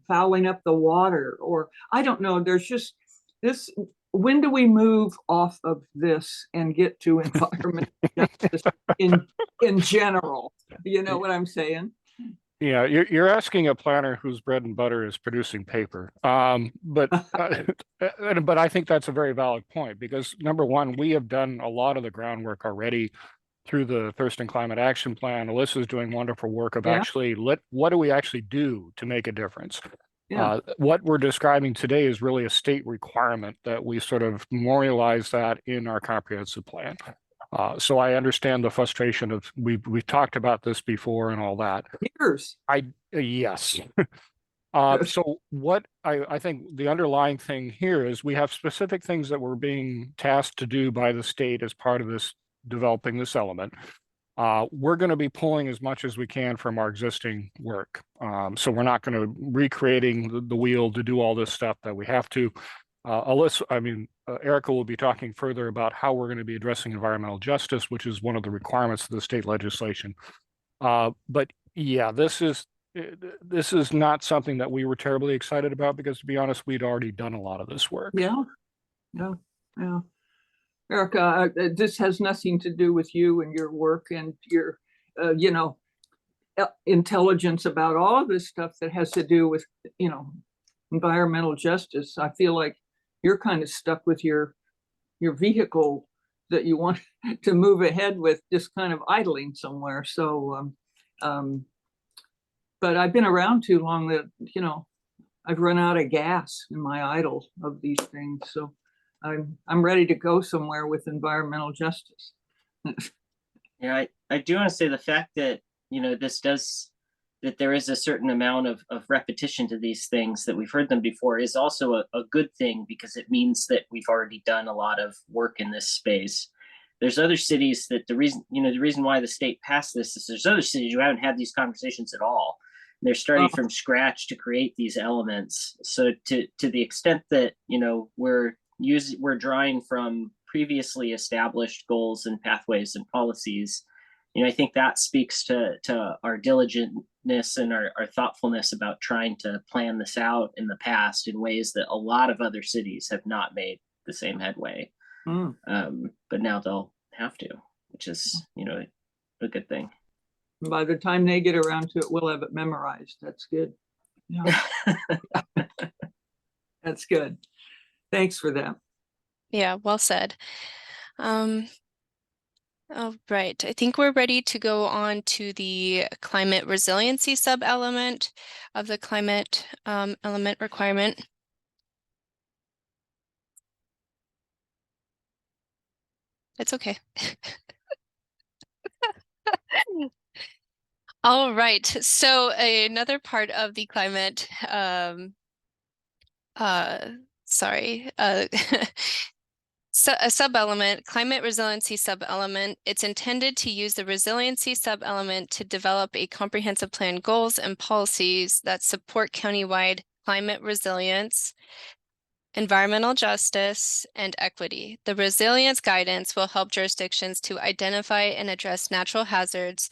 fouling up the water, or I don't know, there's just this, when do we move off of this and get to environmental justice in general? You know what I'm saying? Yeah, you're asking a planner whose bread and butter is producing paper. But I think that's a very valid point, because number one, we have done a lot of the groundwork already through the Thurston Climate Action Plan. Alyssa's doing wonderful work of actually what do we actually do to make a difference? Yeah. What we're describing today is really a state requirement that we sort of memorialize that in our comprehensive plan. So I understand the frustration of we've talked about this before and all that. Years. Yes. So what I think the underlying thing here is we have specific things that we're being tasked to do by the state as part of this, developing this element. We're going to be pulling as much as we can from our existing work. So we're not going to recreating the wheel to do all this stuff that we have to. Erica will be talking further about how we're going to be addressing environmental justice, which is one of the requirements of the state legislation. But yeah, this is not something that we were terribly excited about because, to be honest, we'd already done a lot of this work. Yeah, yeah. Erica, this has nothing to do with you and your work and your, intelligence about all of this stuff that has to do with, environmental justice. I feel like you're kind of stuck with your vehicle that you want to move ahead with, just kind of idling somewhere. So, but I've been around too long that, I've run out of gas in my idle of these things. So I'm ready to go somewhere with environmental justice. Yeah, I do want to say the fact that, that there is a certain amount of repetition to these things, that we've heard them before, is also a good thing, because it means that we've already done a lot of work in this space. There's other cities that the reason why the state passed this is there's other cities who haven't had these conversations at all. They're starting from scratch to create these elements. So to the extent that, we're drawing from previously established goals and pathways and policies, I think that speaks to our diligentness and our thoughtfulness about trying to plan this out in the past in ways that a lot of other cities have not made the same headway. But now they'll have to, which is, a good thing. By the time they get around to it, we'll have it memorized. That's good. Yeah. That's good. Thanks for that. Yeah, well said. All right, I think we're ready to go on to the climate resiliency sub-element of the climate element requirement. It's okay. All right, so another part of the climate, so a sub-element, climate resiliency sub-element, it's intended to use the resiliency sub-element to develop a comprehensive plan, goals, and policies that support countywide climate resilience, environmental justice, and equity. The resilience guidance will help jurisdictions to identify and address natural hazards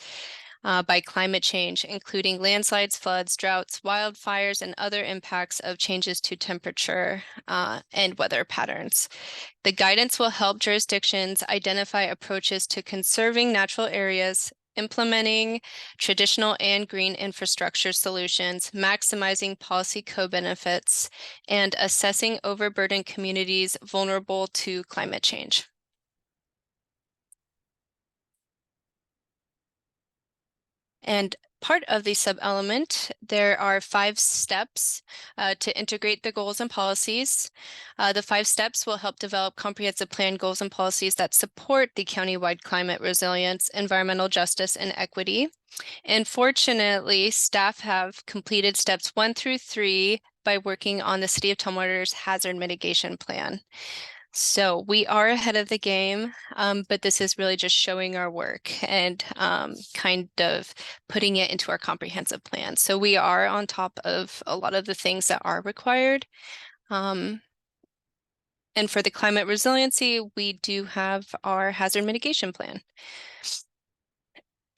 by climate change, including landslides, floods, droughts, wildfires, and other impacts of changes to temperature and weather patterns. The guidance will help jurisdictions identify approaches to conserving natural areas, implementing traditional and green infrastructure solutions, maximizing policy co-benefits, and assessing overburdened communities vulnerable to climate change. And part of the sub-element, there are 5 steps to integrate the goals and policies. The 5 steps will help develop comprehensive plan, goals, and policies that support the countywide climate resilience, environmental justice, and equity. And fortunately, staff have completed steps 1 through 3 by working on the City of Tumwater's hazard mitigation plan. So we are ahead of the game, but this is really just showing our work and kind of putting it into our comprehensive plan. So we are on top of a lot of the things that are required. And for the climate resiliency, we do have our hazard mitigation plan.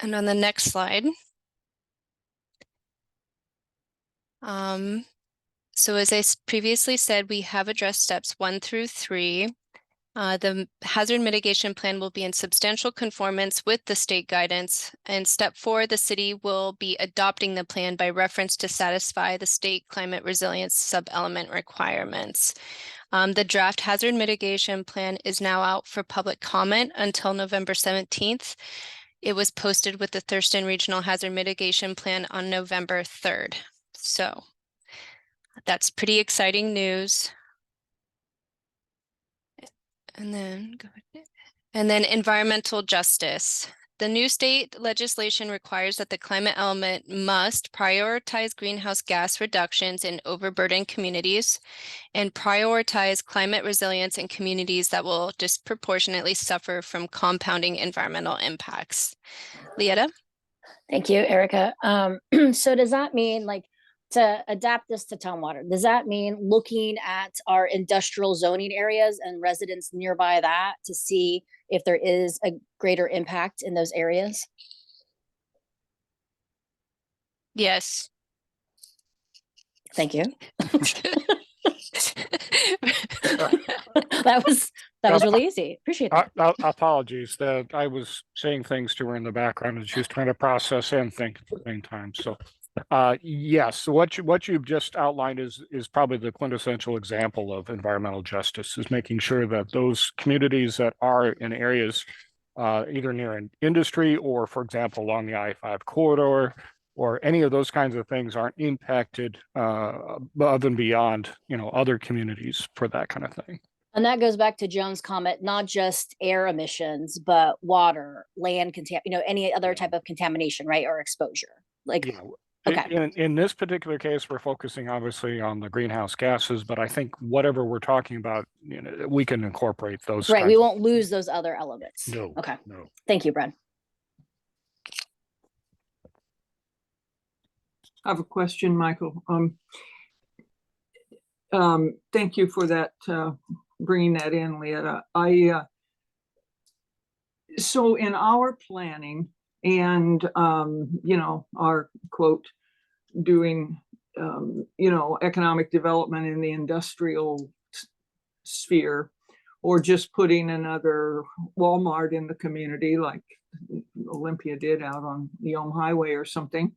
And on the next slide. So as I previously said, we have addressed steps 1 through 3. The hazard mitigation plan will be in substantial conformance with the state guidance. And step 4, the city will be adopting the plan by reference to satisfy the state climate resilience sub-element requirements. The draft hazard mitigation plan is now out for public comment until November 17th. It was posted with the Thurston Regional Hazard Mitigation Plan on November 3rd. So that's pretty exciting news. And then environmental justice. The new state legislation requires that the climate element must prioritize greenhouse gas reductions in overburdened communities and prioritize climate resilience in communities that will disproportionately suffer from compounding environmental impacts. Leetta? Thank you, Erica. So does that mean, like, to adapt this to Tumwater, does that mean looking at our industrial zoning areas and residents nearby that to see if there is a greater impact in those areas? Yes. Thank you. That was really easy. Appreciate that. Apologies that I was saying things to her in the background and she was trying to process and think at the same time. So, yes, so what you've just outlined is probably the quintessential example of environmental justice, is making sure that those communities that are in areas either near an industry or, for example, along the I-5 corridor or any of those kinds of things aren't impacted above and beyond, other communities for that kind of thing. And that goes back to Joan's comment, not just air emissions, but water, land, any other type of contamination, right? Or exposure. Like, Yeah. okay. In this particular case, we're focusing obviously on the greenhouse gases, but I think whatever we're talking about, we can incorporate those. Right. kinds We of- won't lose those other elements. No. Okay. No. Thank you, Brad. I have a question, Michael. Thank you for that, bringing that in, Leetta. So in our planning and, our quote, doing, economic development in the industrial sphere, or just putting another Walmart in the community like Olympia did out on the Ohm Highway or something.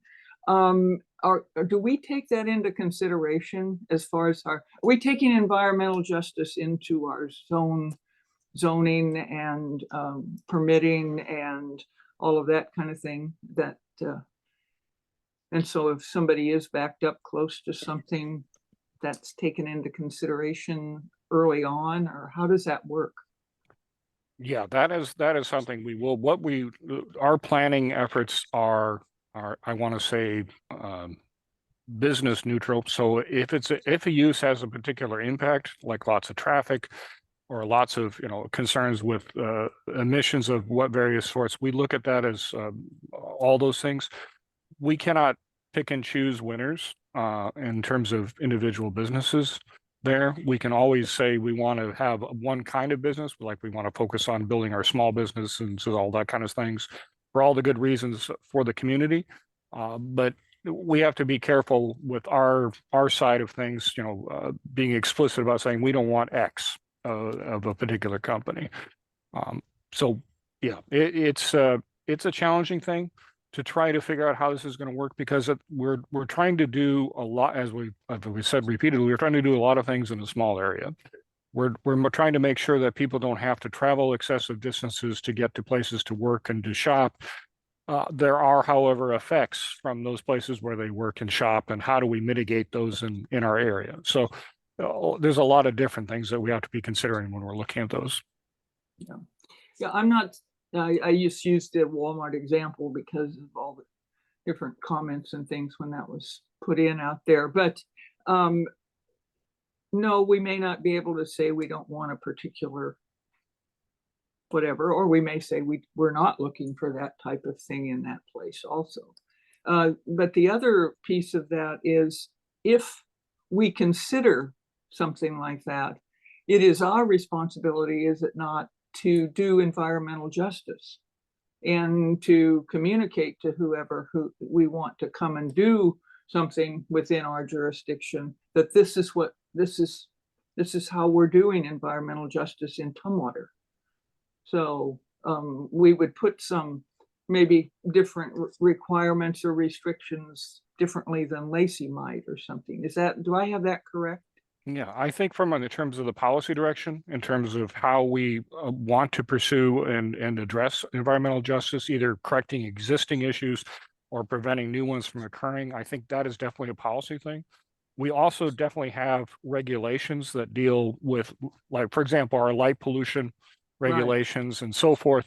Do we take that into consideration as far as are we taking environmental justice into our zoning and permitting and all of that kind of thing? And so if somebody is backed up close to something, that's taken into consideration early on, or how does that work? Yeah, that is something we will. Our planning efforts are I want to say business neutral. So if a use has a particular impact, like lots of traffic or lots of concerns with emissions of what various sorts, we look at that as all those things. We cannot pick and choose winners in terms of individual businesses. There, we can always say we want to have one kind of business, like we want to focus on building our small business and so all that kind of things for all the good reasons for the community. But we have to be careful with our side of things, being explicit about saying we don't want X of a particular company. So yeah, it's a challenging thing to try to figure out how this is going to work, because we're trying to do a lot, as we said repeatedly, we're trying to do a lot of things in a small area. We're trying to make sure that people don't have to travel excessive distances to get to places to work and to shop. There are, however, effects from those places where they work and shop, and how do we mitigate those in our area? So there's a lot of different things that we have to be considering when we're looking at those. Yeah, I'm not, I just used the Walmart example because of all the different comments and things when that was put in out there. But no, we may not be able to say we don't want a particular whatever, or we may say we're not looking for that type of thing in that place also. But the other piece of that is, if we consider something like that, it is our responsibility, is it not, to do environmental justice and to communicate to whoever who we want to come and do something within our jurisdiction, that this is how we're doing environmental justice in Tumwater. So we would put some maybe different requirements or restrictions differently than Lacey might or something. Do I have that correct? Yeah, I think in terms of the policy direction, in terms of how we want to pursue and address environmental justice, either correcting existing issues or preventing new ones from occurring, I think that is definitely a policy thing. We also definitely have regulations that deal with, like, for example, our light pollution regulations and so forth.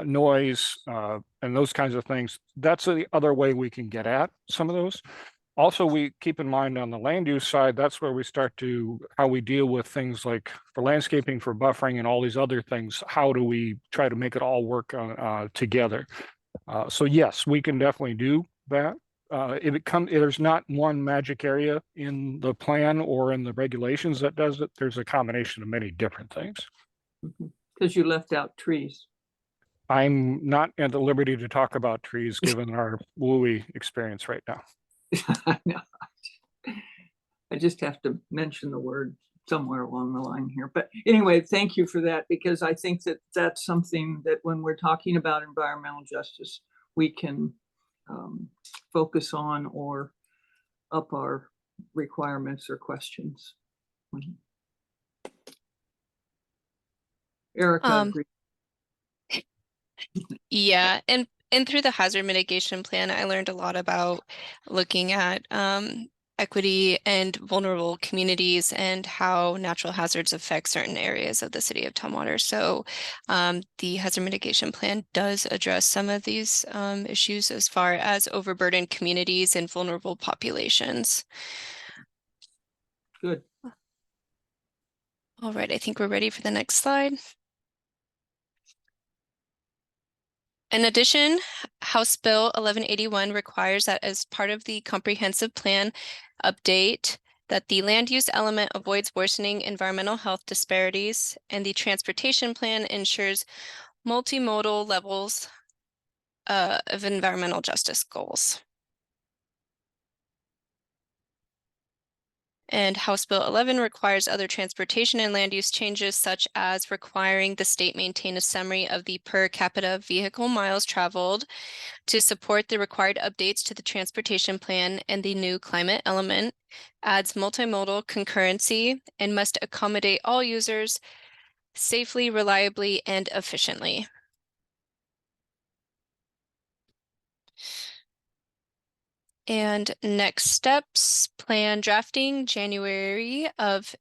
noise, and those kinds of things. That's the other way we can get at some of those. Also, we keep in mind on the land use side, that's where we start to, how we deal with things like for landscaping, for buffering and all these other things. How do we try to make it all work together? So yes, we can definitely do that. There's not one magic area in the plan or in the regulations that does it. There's a combination of many different things. Because you left out trees. I'm not at the liberty to talk about trees, given our WUI experience right now. I know. I just have to mention the word somewhere along the line here. But anyway, thank you for that, because I think that that's something that when we're talking about environmental justice, we can focus on or up our requirements or questions. Erica, agree. Yeah, and through the hazard mitigation plan, I learned a lot about looking at equity and vulnerable communities and how natural hazards affect certain areas of the city of Tumwater. So the hazard mitigation plan does address some of these issues as far as overburdened communities and vulnerable populations. Good. All right, I think we're ready for the next slide. In addition, House Bill 1181 requires that as part of the comprehensive plan update, that the land use element avoids worsening environmental health disparities, and the transportation plan ensures multimodal levels of environmental justice goals. And House Bill 11 requires other transportation and land use changes, such as requiring the state maintain a summary of the per capita vehicle miles traveled to support the required updates to the transportation plan, and the new climate element adds multimodal concurrency and must accommodate all users safely, reliably, and efficiently. And next steps, plan drafting, January of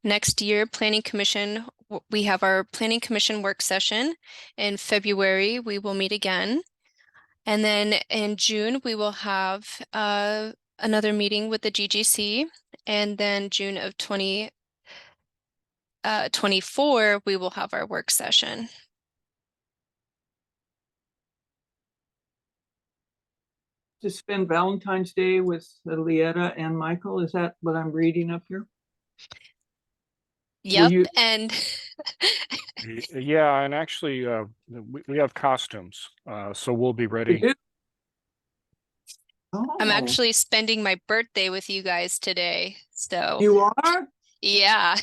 next year, Planning Commission. We have our Planning Commission work session. In February, we will meet again. And then in June, we will have another meeting with the GGC. And then June of 2024, we will have our work session. To spend Valentine's Day with Leetta and Michael. Is that what I'm reading up here? Yep, you- and Yeah, and actually, we have costumes, so we'll be ready. I'm Oh, actually spending my birthday with you guys today. So you are? yeah.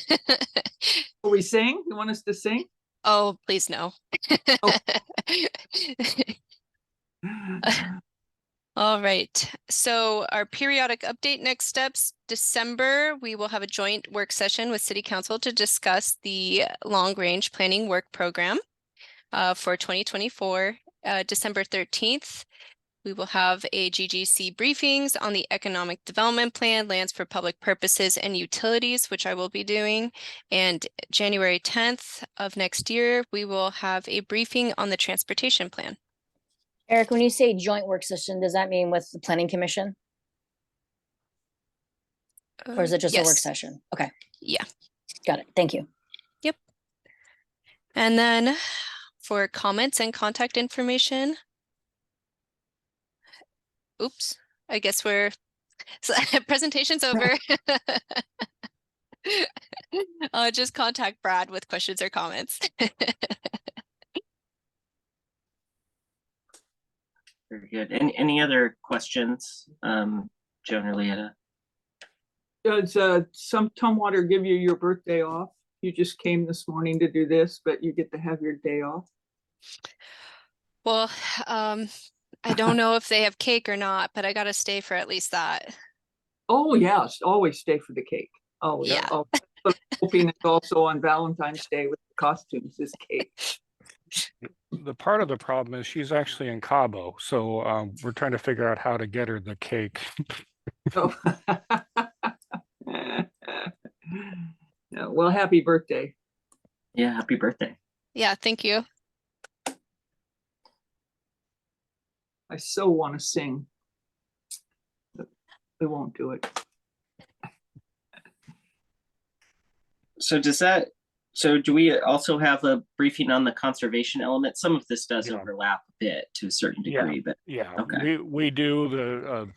Will we sing? You want us to sing? Oh, please no. All right. So our periodic update next steps, December, we will have a joint work session with City Council to discuss the long range planning work program for 2024. December 13th, we will have a GGC briefings on the economic development plan, lands for public purposes and utilities, which I will be doing. And January 10th of next year, we will have a briefing on the transportation plan. Eric, when you say joint work session, does that mean with the planning commission? Or is it just a work Yes. session? Okay, Yeah. got it. Thank you. And then for comments and contact information. Oops, I guess presentation's over. Just contact Brad with questions or comments. Very good. Any other questions, Joan or Leetta? Does some Tumwater give you your birthday off? You just came this morning to do this, but you get to have your day off. Well, I don't know if they have cake or not, but I gotta stay for at least that. Oh, yes, always stay for the cake. Oh, Yeah. Oh, but I'm hoping it's also on Valentine's Day with the costumes, this cake. The part of the problem is she's actually in Cabo, so we're trying to figure out how to get her the cake. Oh. Yeah, well, happy birthday. Yeah, happy birthday. Yeah, thank you. so want to sing. But we won't do it. So do we also have a briefing on the conservation element? Some of this does Yeah. overlap a bit to a certain Yeah. degree, but Yeah, Okay. we do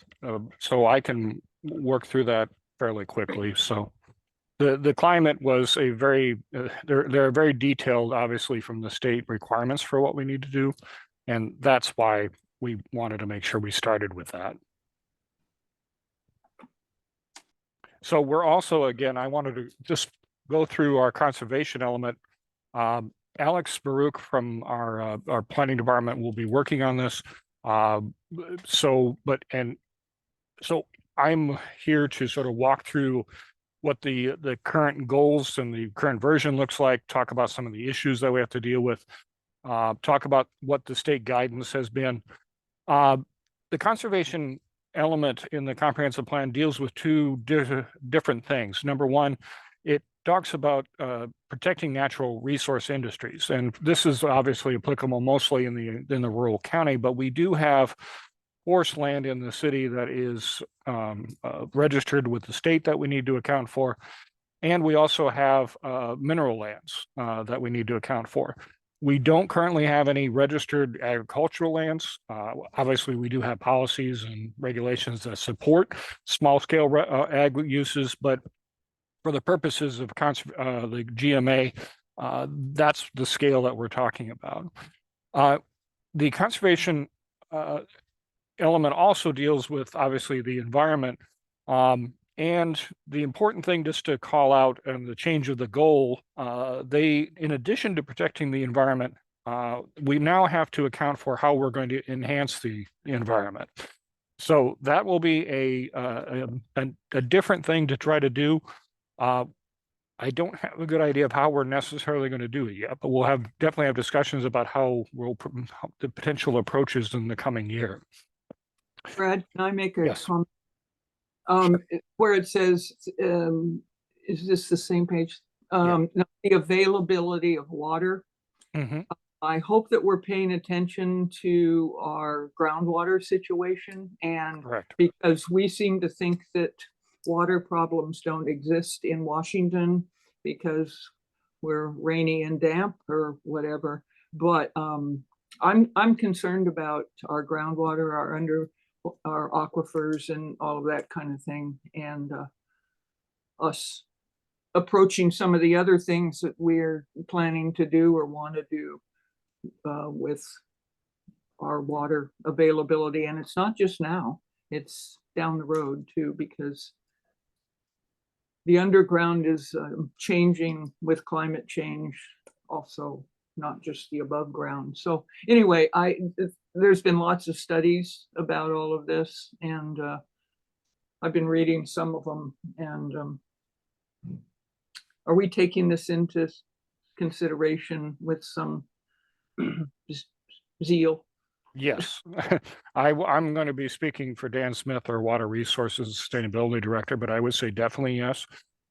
so I can work through that fairly quickly. So the climate was a very, they're very detailed, obviously, from the state requirements for what we need to do. And that's why we wanted to make sure we started with that. So we're also, again, I wanted to just go through our conservation element. Alex Baruch from our planning department will be working on this. So I'm here to sort of walk through what the current goals and the current version looks like, talk about some of the issues that we have to deal with, talk about what the state guidance has been. The conservation element in the comprehensive plan deals with two different things. Number one, it talks about protecting natural resource industries, and this is obviously applicable mostly in the rural county, but we do have forest land in the city that is registered with the state that we need to account for, and we also have mineral lands that we need to account for. We don't currently have any registered agricultural lands. Obviously, we do have policies and regulations that support small-scale ag uses, but for the purposes of the GMA, that's the scale that we're talking about. The conservation element also deals with, obviously, the environment. And the important thing just to call out and the change of the goal, in addition to protecting the environment, we now have to account for how we're going to enhance the environment. So that will be a different thing to try to do. I don't have a good idea of how we're necessarily going to do it yet, but we'll definitely have discussions about how the potential approaches in the coming year. Brad, can I make a Yes. comment? Where it says, is this the same page? No, the availability of water. Mhm. I hope that we're paying attention to our groundwater situation, and Correct. because we seem to think that water problems don't exist in Washington because we're rainy and damp or whatever. But I'm concerned about our groundwater, our aquifers and all of that kind of thing, and us approaching some of the other things that we're planning to do or want to do with our water availability. And it's not just now, it's down the road too, because the underground is changing with climate change also, not just the above ground. So anyway, there's been lots of studies about all of this, and I've been reading some of them. And are we taking this into consideration with some zeal? Yes, I'm going to be speaking for Dan Smith, our Water Resources Sustainability Director, but I would say definitely yes,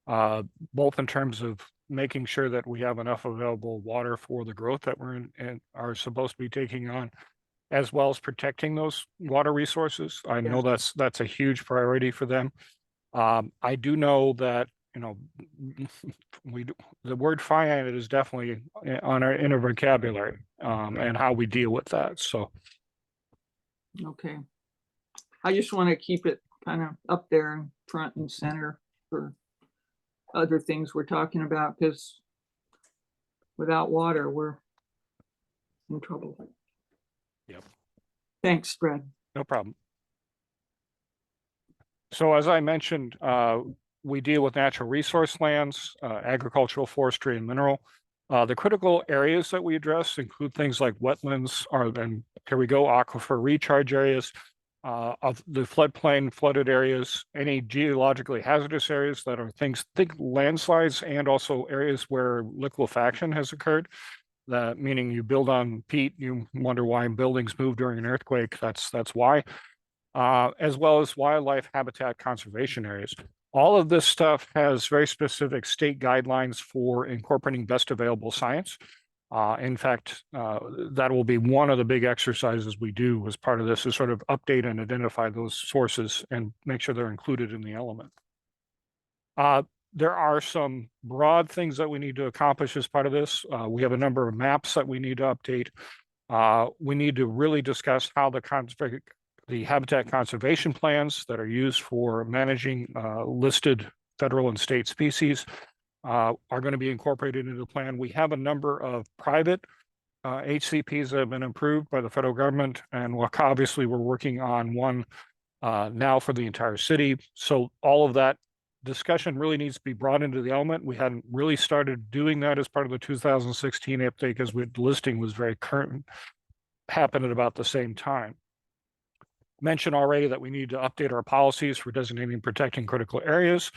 both in terms of making sure that we have enough available water for the growth that we're in and are supposed to be taking on, as well as protecting those water resources. I know that's a huge priority for them. I do know that, the word finite is definitely in our vocabulary, and how we deal with that. So. Okay. I just want to keep it kind of up there in front and center for other things we're talking about, because without water, we're in trouble. Yep. Thanks, Brad. No problem. So as I mentioned, we deal with natural resource lands, agricultural, forestry, and mineral. The critical areas that we address include things like wetlands, aquifer recharge areas, of the floodplain, flooded areas, any geologically hazardous areas that are think landslides, and also areas where liquefaction has occurred. That meaning you build on peat, you wonder why buildings move during an earthquake. That's why. As well as wildlife habitat conservation areas. All of this stuff has very specific state guidelines for incorporating best available science. In fact, that will be one of the big exercises we do as part of this, is sort of update and identify those sources and make sure they're included in the element. There are some broad things that we need to accomplish as part of this. We have a number of maps that we need to update. We need to really discuss how the habitat conservation plans that are used for managing listed federal and state species are going to be incorporated into the plan. We have a number of private HCPs that have been approved by the federal government, and obviously we're working on one now for the entire city. So all of that discussion really needs to be brought into the element. We hadn't really started doing that as part of the 2016 update because the listing was very current, happened at about the same time. Mentioned already that we need to update our policies for designating and protecting critical areas.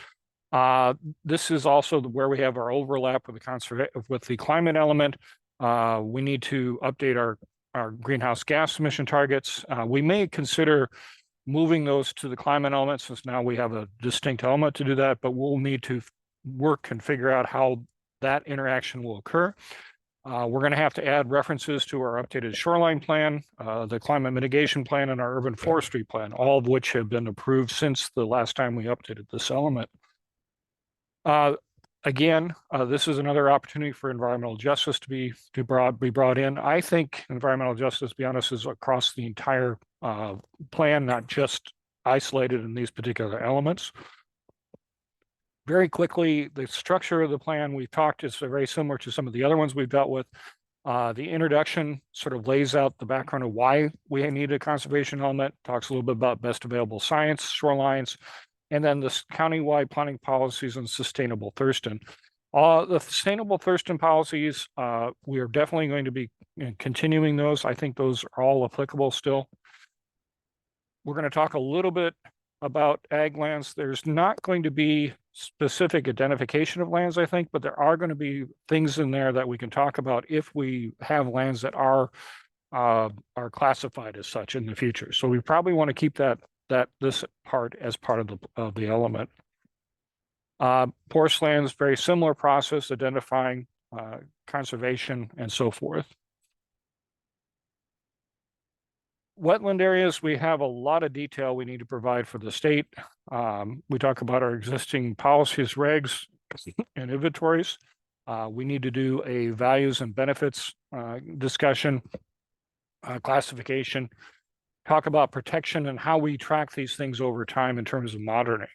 This is also where we have our overlap with the climate element. We need to update our greenhouse gas emission targets. We may consider moving those to the climate element, since now we have a distinct element to do that, but we'll need to work and figure out how that interaction will occur. We're going to have to add references to our updated shoreline plan, the climate mitigation plan, and our urban forestry plan, all of which have been approved since the last time we updated this element. Again, this is another opportunity for environmental justice to be brought in. I think environmental justice, to be honest, is across the entire plan, not just isolated in these particular elements. Very quickly, the structure of the plan we've talked is very similar to some of the other ones we've dealt with. The introduction sort of lays out the background of why we need a conservation element, talks a little bit about best available science, shorelines, and then the countywide planning policies and sustainable Thurston. The sustainable Thurston policies, we are definitely going to be continuing those. I think those are all applicable still. We're going to talk a little bit about ag lands. There's not going to be specific identification of lands, I think, but there are going to be things in there that we can talk about if we have lands that are classified as such in the future. So we probably want to keep this part as part of the element. Forest lands, very similar process, identifying conservation and so forth. Wetland areas, we have a lot of detail we need to provide for the state. We talk about our existing policies, regs, and inventories. We need to do a values and benefits discussion, classification, talk about protection and how we track these things over time in terms of monitoring.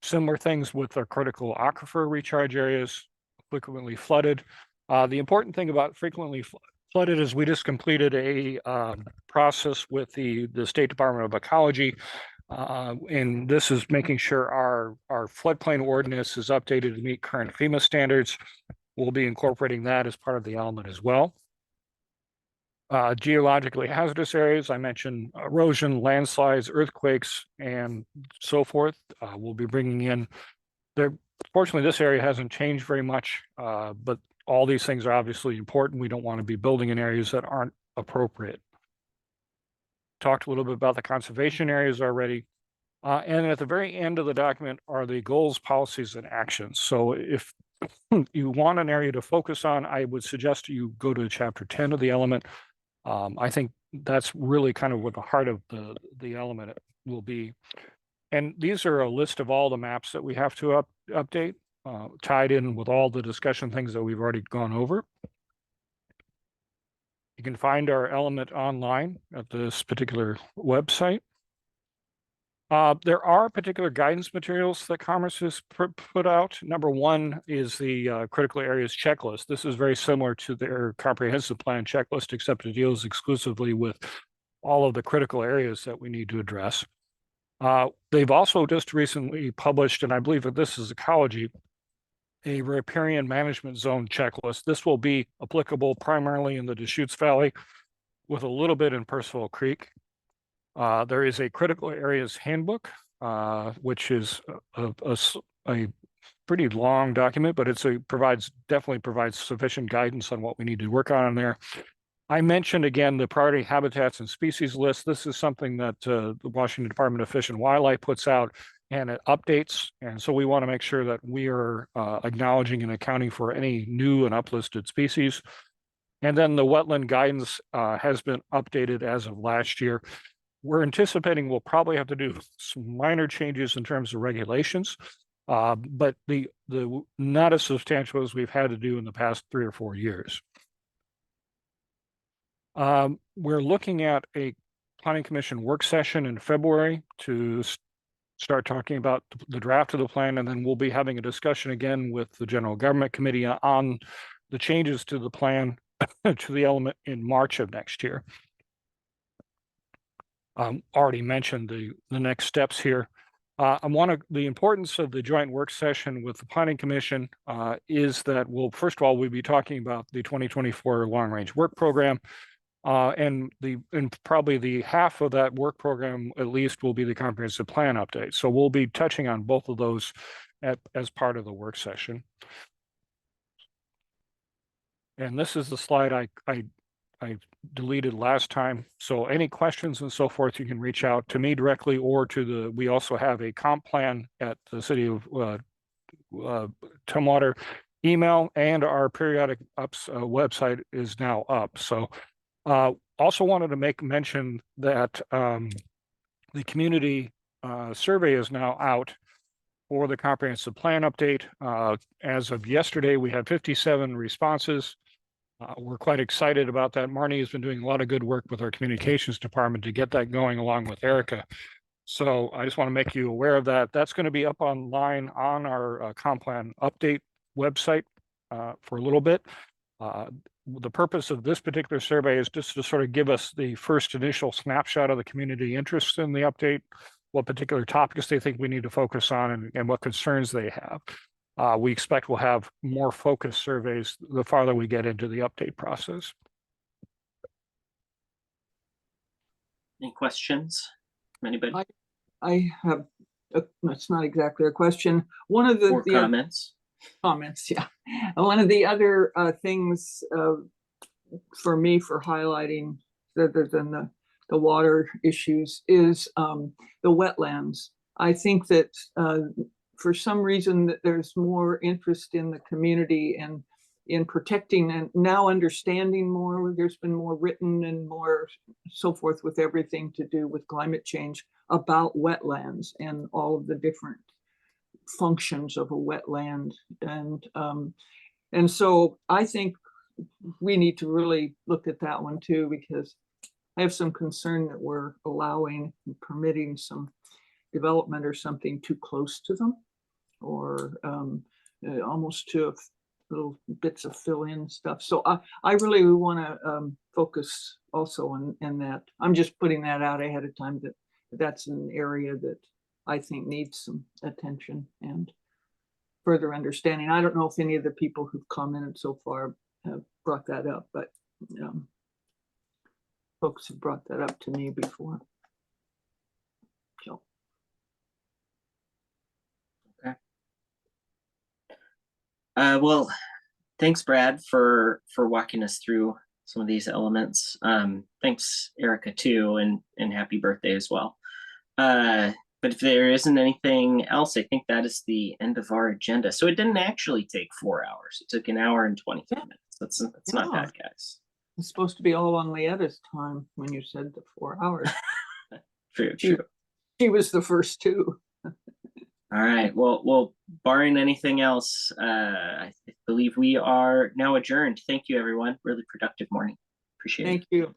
Similar things with our critical aquifer recharge areas, frequently flooded. The important thing about frequently flooded is we just completed a process with the State Department of Ecology, and this is making sure our floodplain ordinance is updated to meet current FEMA standards. We'll be incorporating that as part of the element as well. Geologically hazardous areas, I mentioned erosion, landslides, earthquakes, and so forth. We'll be bringing in there. Fortunately, this area hasn't changed very much, but all these things are obviously important. We don't want to be building in areas that aren't appropriate. Talked a little bit about the conservation areas already. And at the very end of the document are the goals, policies, and actions. So if you want an area to focus on, I would suggest you go to chapter 10 of the element. I think that's really kind of what the heart of the element will be. And these are a list of all the maps that we have to update, tied in with all the discussion things that we've already gone over. You can find our element online at this particular website. There are particular guidance materials that Commerce has put out. Number one is the critical areas checklist. This is very similar to their comprehensive plan checklist, except it deals exclusively with all of the critical areas that we need to address. They've also just recently published, and I believe that this is ecology, a riparian management zone checklist. This will be applicable primarily in the Deschutes Valley with a little bit in Percival Creek. There is a critical areas handbook, which is a pretty long document, but definitely provides sufficient guidance on what we need to work on in there. I mentioned again the priority habitats and species list. This is something that the Washington Department of Fish and Wildlife puts out, and it updates. And so we want to make sure that we are acknowledging and accounting for any new and uplisted species. And then the wetland guidance has been updated as of last year. We're anticipating we'll probably have to do some minor changes in terms of regulations, but the not as substantial as we've had to do in the past 3 or 4 years. We're looking at a Planning Commission work session in February to start talking about the draft of the plan, and then we'll be having a discussion again with the General Government Committee on the changes to the plan to the element in March of next year. Already mentioned the next steps here. The importance of the joint work session with the Planning Commission is that first of all, we'll be talking about the 2024 long range work program. And probably the half of that work program at least will be the comprehensive plan update. So we'll be touching on both of those as part of the work session. And this is the slide I deleted last time. So any questions and so forth, you can reach out to me directly or we also have a comp plan at the City of Tumwater email, and our periodic website is now up. So also wanted to make mention that the community survey is now out for the comprehensive plan update. As of yesterday, we had 57 responses. We're quite excited about that. Marnie has been doing a lot of good work with our communications department to get that going along with Erica. So I just want to make you aware of that. That's going to be up online on our comp plan update website for a little bit. The purpose of this particular survey is just to sort of give us the first initial snapshot of the community interest in the update, what particular topics they think we need to focus on, and what concerns they have. We expect we'll have more focused surveys the farther we get into the update process. Any questions from anybody I have, it's not exactly a question. One of or the comments? comments, yeah. One of the other things for me for highlighting, other than the water issues, is the wetlands. I think that for some reason that there's more interest in the community and in protecting and now understanding more. There's been more written and more so forth with everything to do with climate change about wetlands and all of the different functions of a wetland. And so I think we need to really look at that one too, because I have some concern that we're allowing and permitting some development or something too close to them, or almost to little bits of fill-in stuff. So I really want to focus also on that. I'm just putting that out ahead of time, that that's an area that I think needs some attention and further understanding. I don't know if any of the people who've commented so far have brought that up, but folks have brought that up to me before. So. Okay. Well, thanks, Brad, for walking us through some of these elements. Thanks, Erica, too, and happy birthday as well. But if there isn't anything else, I think that is the end of our agenda. So it didn't actually take 4 hours. It took 1 hour and 23 minutes. That's not bad, guys. It's supposed to be all on Leetta's time when you said the 4 hours. True. She was the first two. All right. Well, barring anything else, I believe we are now adjourned. Thank you, everyone. Really productive morning. Appreciate it. Thank you.